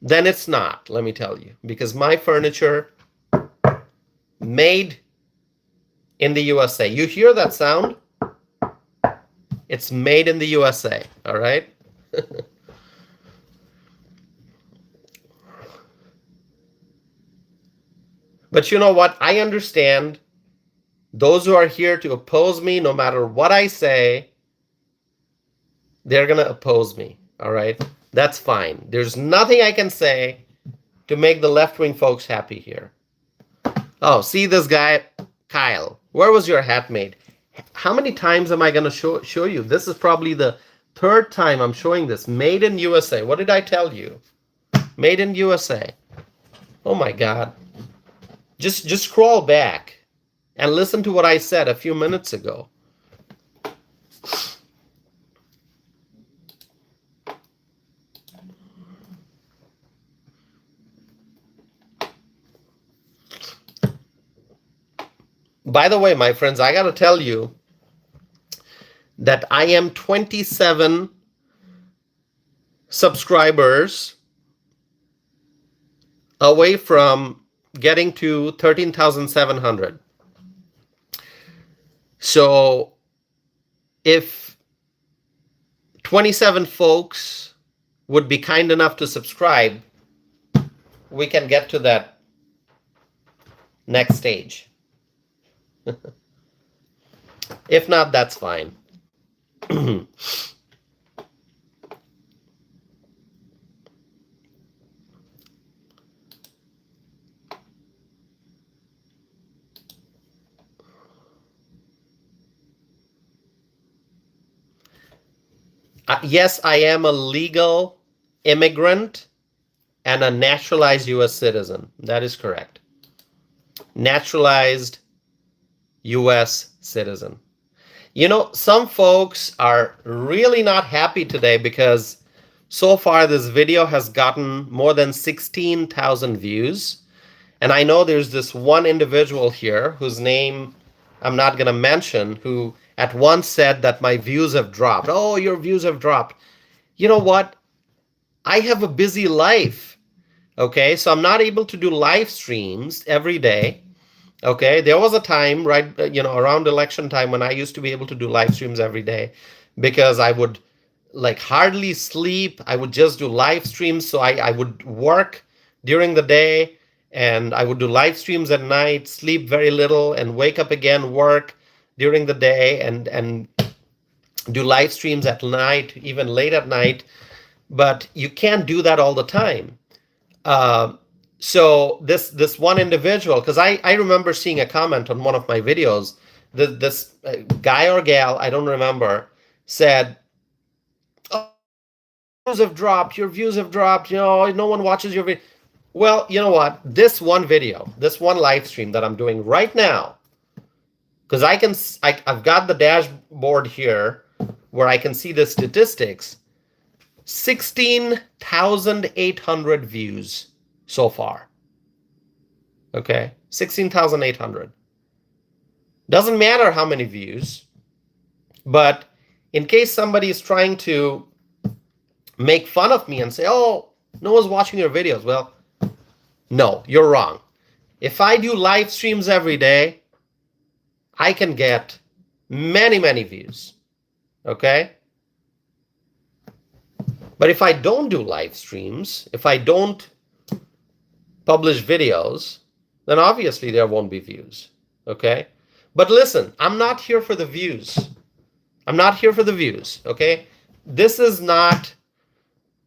then it's not, let me tell you, because my furniture made in the USA. You hear that sound? It's made in the USA, all right? But you know what? I understand those who are here to oppose me, no matter what I say, they're going to oppose me, all right? That's fine. There's nothing I can say to make the left-wing folks happy here. Oh, see this guy, Kyle. Where was your hat made? How many times am I going to show you? This is probably the third time I'm showing this. Made in USA. What did I tell you? Made in USA. Oh my God. Just scroll back and listen to what I said a few minutes ago. By the way, my friends, I got to tell you that I am 27 subscribers away from getting to 13,700. So if 27 folks would be kind enough to subscribe, we can get to that next stage. If not, that's fine. Yes, I am a legal immigrant and a naturalized U.S. citizen. That is correct. Naturalized U.S. citizen. You know, some folks are really not happy today because so far this video has gotten more than 16,000 views. And I know there's this one individual here whose name I'm not going to mention, who at once said that my views have dropped. Oh, your views have dropped. You know what? I have a busy life. Okay, so I'm not able to do live streams every day. Okay, there was a time, right, around election time when I used to be able to do live streams every day because I would like hardly sleep. I would just do live streams. So I would work during the day and I would do live streams at night, sleep very little, and wake up again, work during the day and do live streams at night, even late at night. But you can't do that all the time. So this one individual, because I remember seeing a comment on one of my videos, this guy or gal, I don't remember, said, "Oh, views have dropped, your views have dropped, no one watches your video." Well, you know what? This one video, this one live stream that I'm doing right now, because I've got the dashboard here where I can see the statistics, 16,800 views so far. Okay, 16,800. Doesn't matter how many views, but in case somebody is trying to make fun of me and say, oh, no one's watching your videos. Well, no, you're wrong. If I do live streams every day, I can get many, many views. Okay? But if I don't do live streams, if I don't publish videos, then obviously there won't be views. Okay? But listen, I'm not here for the views. I'm not here for the views. Okay? This is not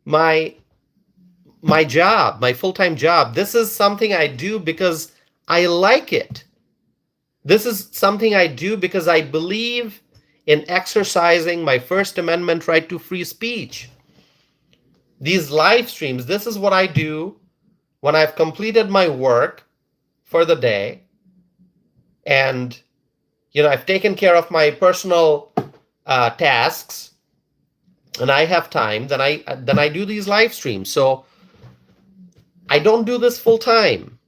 my job, my full-time job. This is something I do because I like it. This is something I do because I believe in exercising my First Amendment right to free speech. These live streams, this is what I do when I've completed my work for the day, and I've taken care of my personal tasks, and I have time. Then I do these live streams. So I don't do this full time.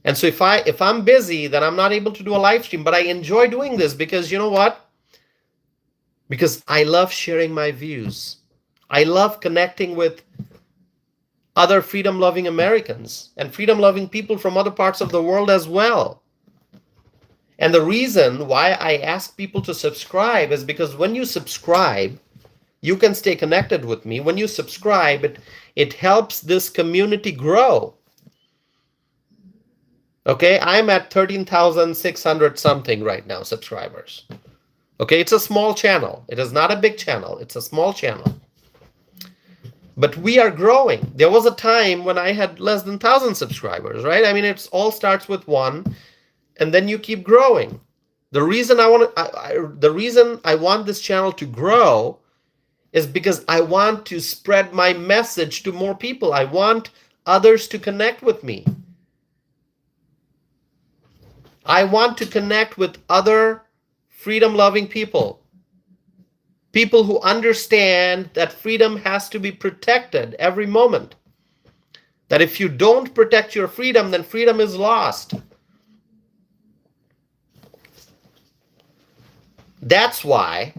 And so if I'm busy, then I'm not able to do a live stream. But I enjoy doing this because you know what? Because I love sharing my views. I love connecting with other freedom-loving Americans and freedom-loving people from other parts of the world as well. And the reason why I ask people to subscribe is because when you subscribe, you can stay connected with me. When you subscribe, it helps this community grow. Okay, I'm at 13,600 something right now, subscribers. Okay, it's a small channel. It is not a big channel. It's a small channel. But we are growing. There was a time when I had less than 1,000 subscribers, right? I mean, it all starts with one, and then you keep growing. The reason I want this channel to grow is because I want to spread my message to more people. I want others to connect with me. I want to connect with other freedom-loving people. People who understand that freedom has to be protected every moment. That if you don't protect your freedom, then freedom is lost. That's why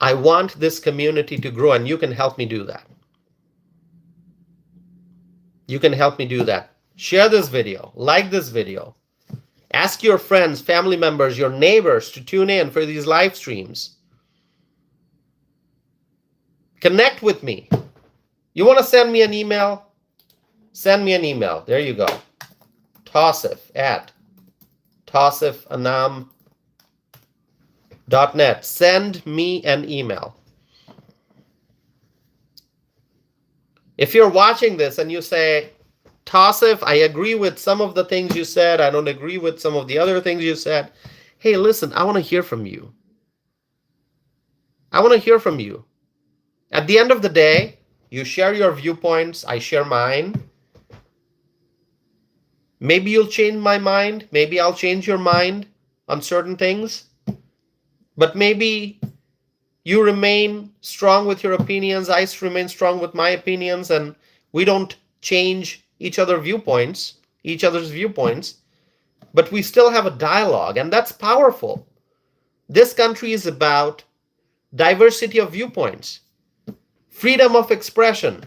I want this community to grow, and you can help me do that. You can help me do that. Share this video, like this video. Ask your friends, family members, your neighbors to tune in for these live streams. Connect with me. You want to send me an email? Send me an email. There you go. tausif@tausifanam.net. Send me an email. If you're watching this and you say, Tausif, I agree with some of the things you said. I don't agree with some of the other things you said. Hey, listen, I want to hear from you. I want to hear from you. At the end of the day, you share your viewpoints. I share mine. Maybe you'll change my mind. Maybe I'll change your mind on certain things. But maybe you remain strong with your opinions. I remain strong with my opinions. And we don't change each other's viewpoints, but we still have a dialogue, and that's powerful. This country is about diversity of viewpoints, freedom of expression.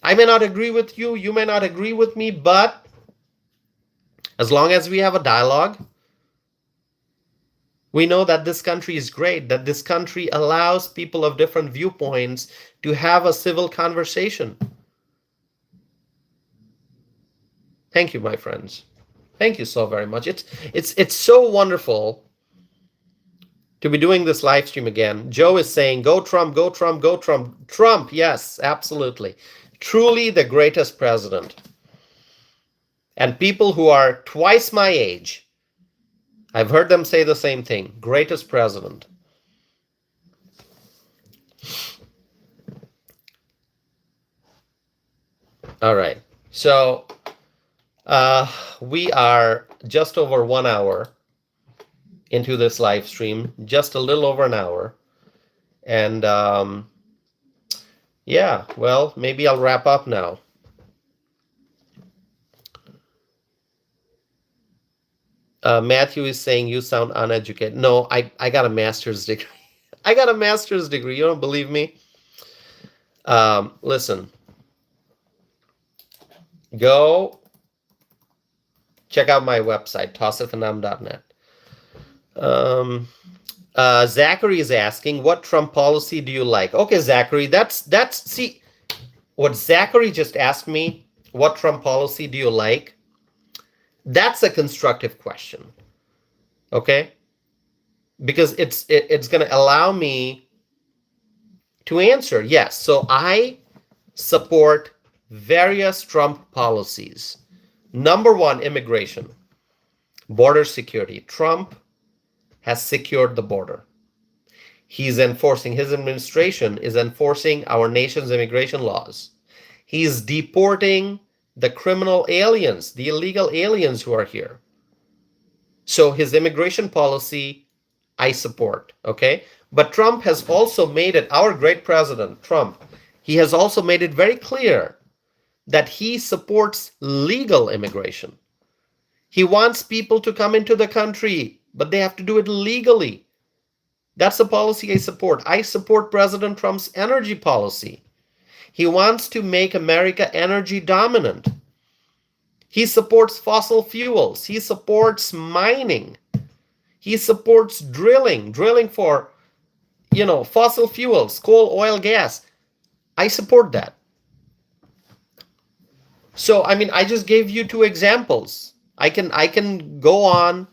I may not agree with you, you may not agree with me, but as long as we have a dialogue, we know that this country is great, that this country allows people of different viewpoints to have a civil conversation. Thank you, my friends. Thank you so very much. It's so wonderful to be doing this live stream again. Joe is saying, go Trump, go Trump, go Trump. Trump, yes, absolutely. Truly the greatest president. And people who are twice my age, I've heard them say the same thing. Greatest president. All right. So we are just over 1 hour into this live stream, just a little over an hour. And yeah, well, maybe I'll wrap up now. Matthew is saying you sound uneducated. No, I got a master's degree. I got a master's degree. You don't believe me? Listen, go check out my website, tausifanam.net. Zachary is asking, what Trump policy do you like? Okay, Zachary, see, what Zachary just asked me, what Trump policy do you like? That's a constructive question, okay? Because it's going to allow me to answer. Yes, so I support various Trump policies. Number one, immigration, border security. Trump has secured the border. His administration is enforcing our nation's immigration laws. He's deporting the criminal aliens, the illegal aliens who are here. So his immigration policy, I support, okay? But Trump has also made it, our great president, Trump, he has also made it very clear that he supports legal immigration. He wants people to come into the country, but they have to do it legally. That's a policy I support. I support President Trump's energy policy. He wants to make America energy dominant. He supports fossil fuels. He supports mining. He supports drilling for, fossil fuels, coal, oil, gas. I support that. So, I just gave you two examples. I can go on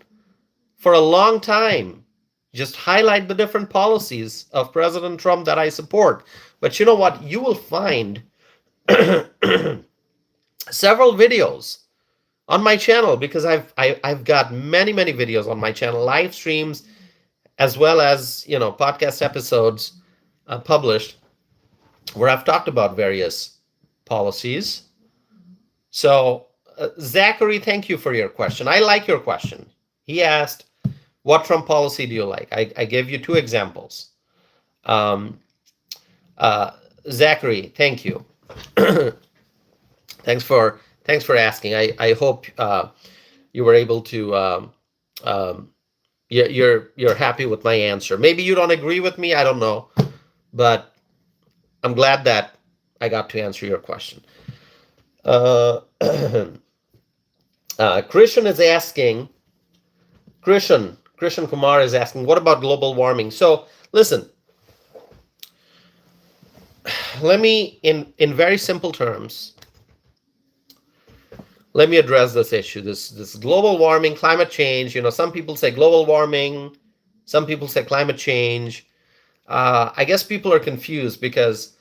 for a long time, just highlight the different policies of President Trump that I support. But you know what? You will find several videos on my channel, because I've got many videos on my channel, live streams, as well as podcast episodes published, where I've talked about various policies. So Zachary, thank you for your question. I like your question. He asked, what Trump policy do you like? I gave you two examples. Zachary, thank you. Thanks for asking. I hope you were able to. You're happy with my answer. Maybe you don't agree with me. I don't know, but I'm glad that I got to answer your question. Christian is asking. Christian Kumar is asking, what about global warming? So listen. Let me, in very simple terms, let me address this issue, this global warming, climate change. Some people say global warming, some people say climate change. I guess people are confused because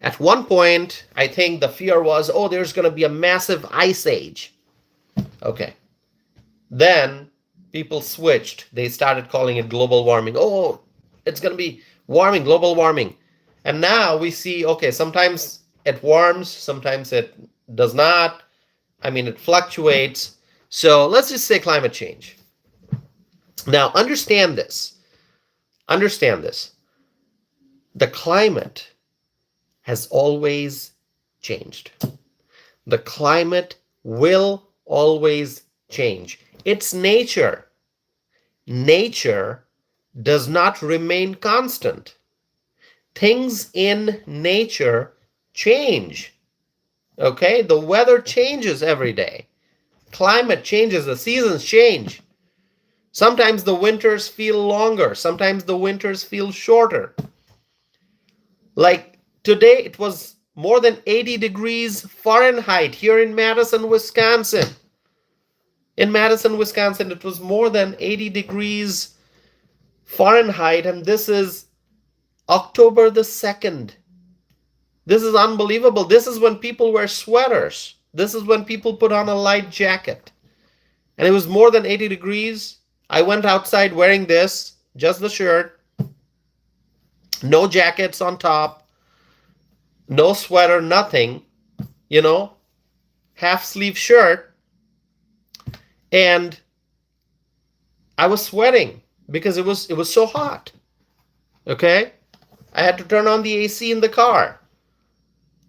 at one point, I think the fear was, there's going to be a massive ice age. Okay. Then people switched. They started calling it global warming. It's going to be warming, global warming. And now we see, sometimes it warms, sometimes it does not. It fluctuates. So let's just say climate change. Now, understand this. The climate has always changed. The climate will always change. It's nature. Nature does not remain constant. Things in nature change. Okay? The weather changes every day. Climate changes, the seasons change. Sometimes the winters feel longer, sometimes the winters feel shorter. Like today, it was more than 80 degrees Fahrenheit here in Madison, Wisconsin. In Madison, Wisconsin, it was more than 80 degrees Fahrenheit, and this is October the 2nd. This is unbelievable. This is when people wear sweaters. This is when people put on a light jacket. And it was more than 80 degrees. I went outside wearing this, just the shirt. No jackets on top. No sweater, nothing. Half sleeve shirt. And I was sweating because it was so hot. Okay? I had to turn on the AC in the car.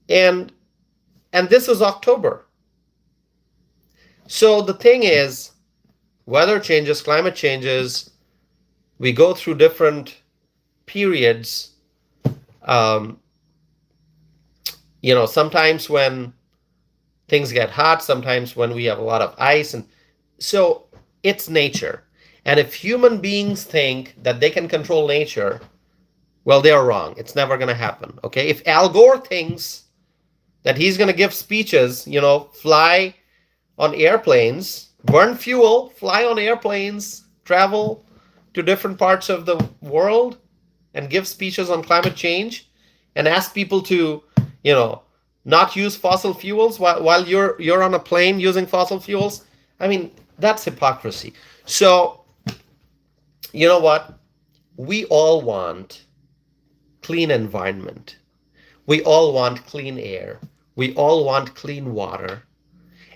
And this is October. So the thing is, weather changes, climate changes. We go through different periods. Sometimes when things get hot, sometimes when we have a lot of ice. And so it's nature. And if human beings think that they can control nature, well, they are wrong. It's never going to happen. Okay? If Al Gore thinks that he's going to give speeches, fly on airplanes, burn fuel, fly on airplanes, travel to different parts of the world and give speeches on climate change and ask people to, not use fossil fuels while you're on a plane using fossil fuels, that's hypocrisy. So, you know what? We all want clean environment. We all want clean air. We all want clean water.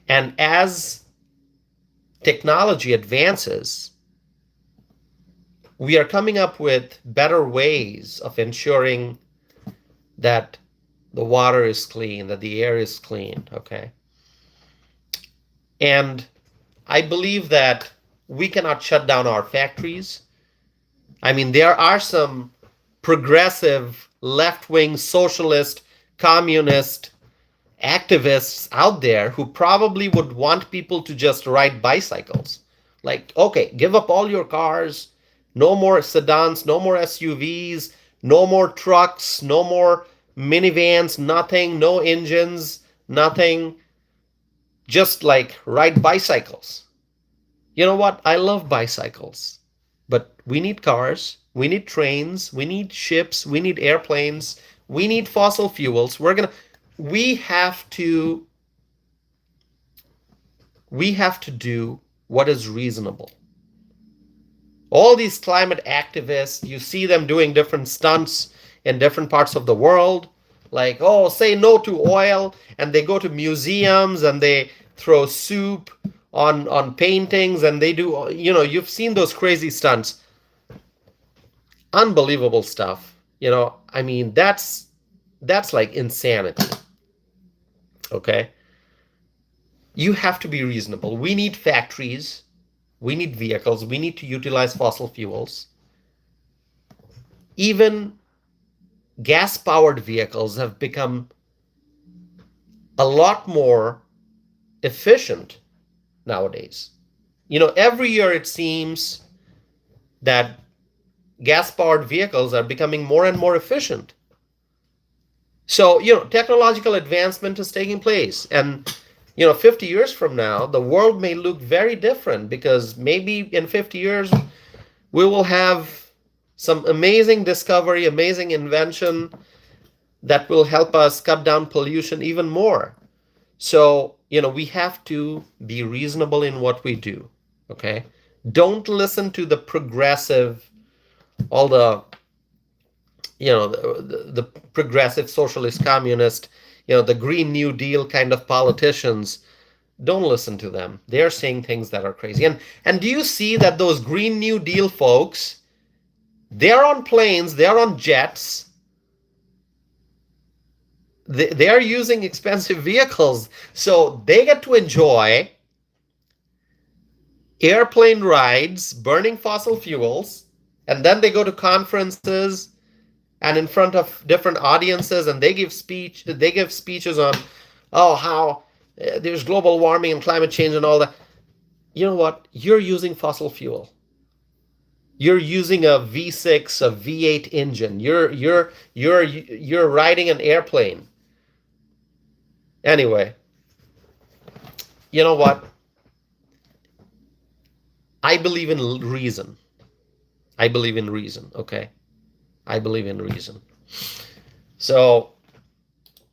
And as technology advances, we are coming up with better ways of ensuring that the water is clean, that the air is clean, okay? And I believe that we cannot shut down our factories. I mean, there are some progressive, left-wing, socialist, communist activists out there who probably would want people to just ride bicycles. Like, okay, give up all your cars, no more sedans, no more SUVs, no more trucks, no more minivans, nothing, no engines, nothing. Just like ride bicycles. You know what? I love bicycles, but we need cars, we need trains, we need ships, we need airplanes, we need fossil fuels. We have to do what is reasonable. All these climate activists, you see them doing different stunts in different parts of the world, like, oh, say no to oil, and they go to museums and they throw soup on paintings, and they do, you've seen those crazy stunts. Unbelievable stuff. I mean, that's like insanity. Okay? You have to be reasonable. We need factories. We need vehicles. We need to utilize fossil fuels. Even gas-powered vehicles have become a lot more efficient nowadays. Every year it seems that gas-powered vehicles are becoming more and more efficient. So, technological advancement is taking place. And, 50 years from now, the world may look very different, because maybe in 50 years, we will have some amazing discovery, amazing invention that will help us cut down pollution even more. So, we have to be reasonable in what we do, okay? Don't listen to the progressive, all the, the progressive socialist communist, the Green New Deal kind of politicians. Don't listen to them. They're saying things that are crazy. And do you see that those Green New Deal folks, they're on planes, they're on jets, they are using expensive vehicles, so they get to enjoy airplane rides, burning fossil fuels, and then they go to conferences and in front of different audiences, and they give speeches on, how there's global warming and climate change and all that. You know what? You're using fossil fuel. You're using a V6, a V8 engine. You're riding an airplane. Anyway, you know what? I believe in reason. Okay? I believe in reason. So,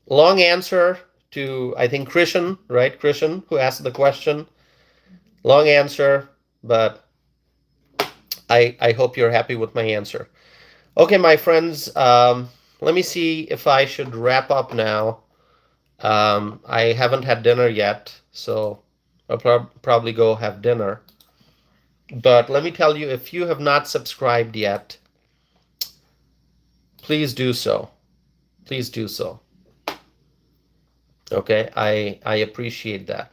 long answer to, I think, Krishan, right? Krishan, who asked the question. Long answer, but I hope you're happy with my answer. Okay, my friends, let me see if I should wrap up now. I haven't had dinner yet, so I'll probably go have dinner. But let me tell you, if you have not subscribed yet, please do so. Please do so. Okay, I appreciate that.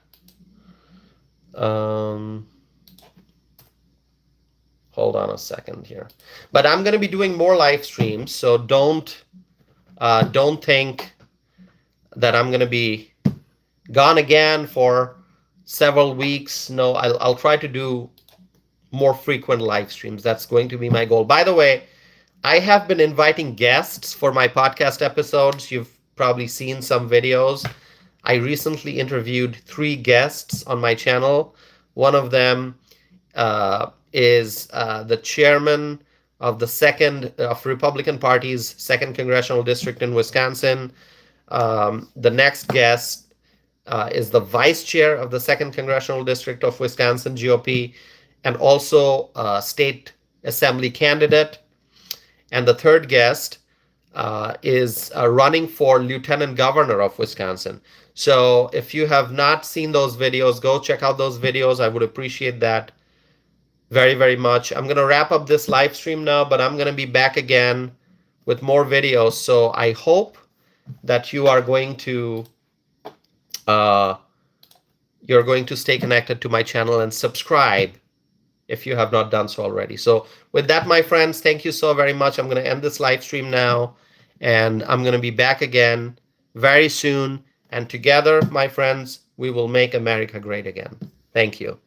Hold on a second here. But I'm going to be doing more live streams, so don't think that I'm going to be gone again for several weeks. No, I'll try to do more frequent live streams. That's going to be my goal. By the way, I have been inviting guests for my podcast episodes. You've probably seen some videos. I recently interviewed 3 guests on my channel. One of them is the chairman of the Republican Party's 2nd Congressional District in Wisconsin. The next guest is the vice chair of the 2nd Congressional District of Wisconsin, GOP, and also a state assembly candidate. And the third guest is running for lieutenant governor of Wisconsin. So if you have not seen those videos, go check out those videos. I would appreciate that very, very much. I'm going to wrap up this live stream now, but I'm going to be back again with more videos. So I hope that you are going to stay connected to my channel and subscribe if you have not done so already. So with that, my friends, thank you so very much. I'm going to end this live stream now, and I'm going to be back again very soon. And together, my friends, we will make America great again. Thank you.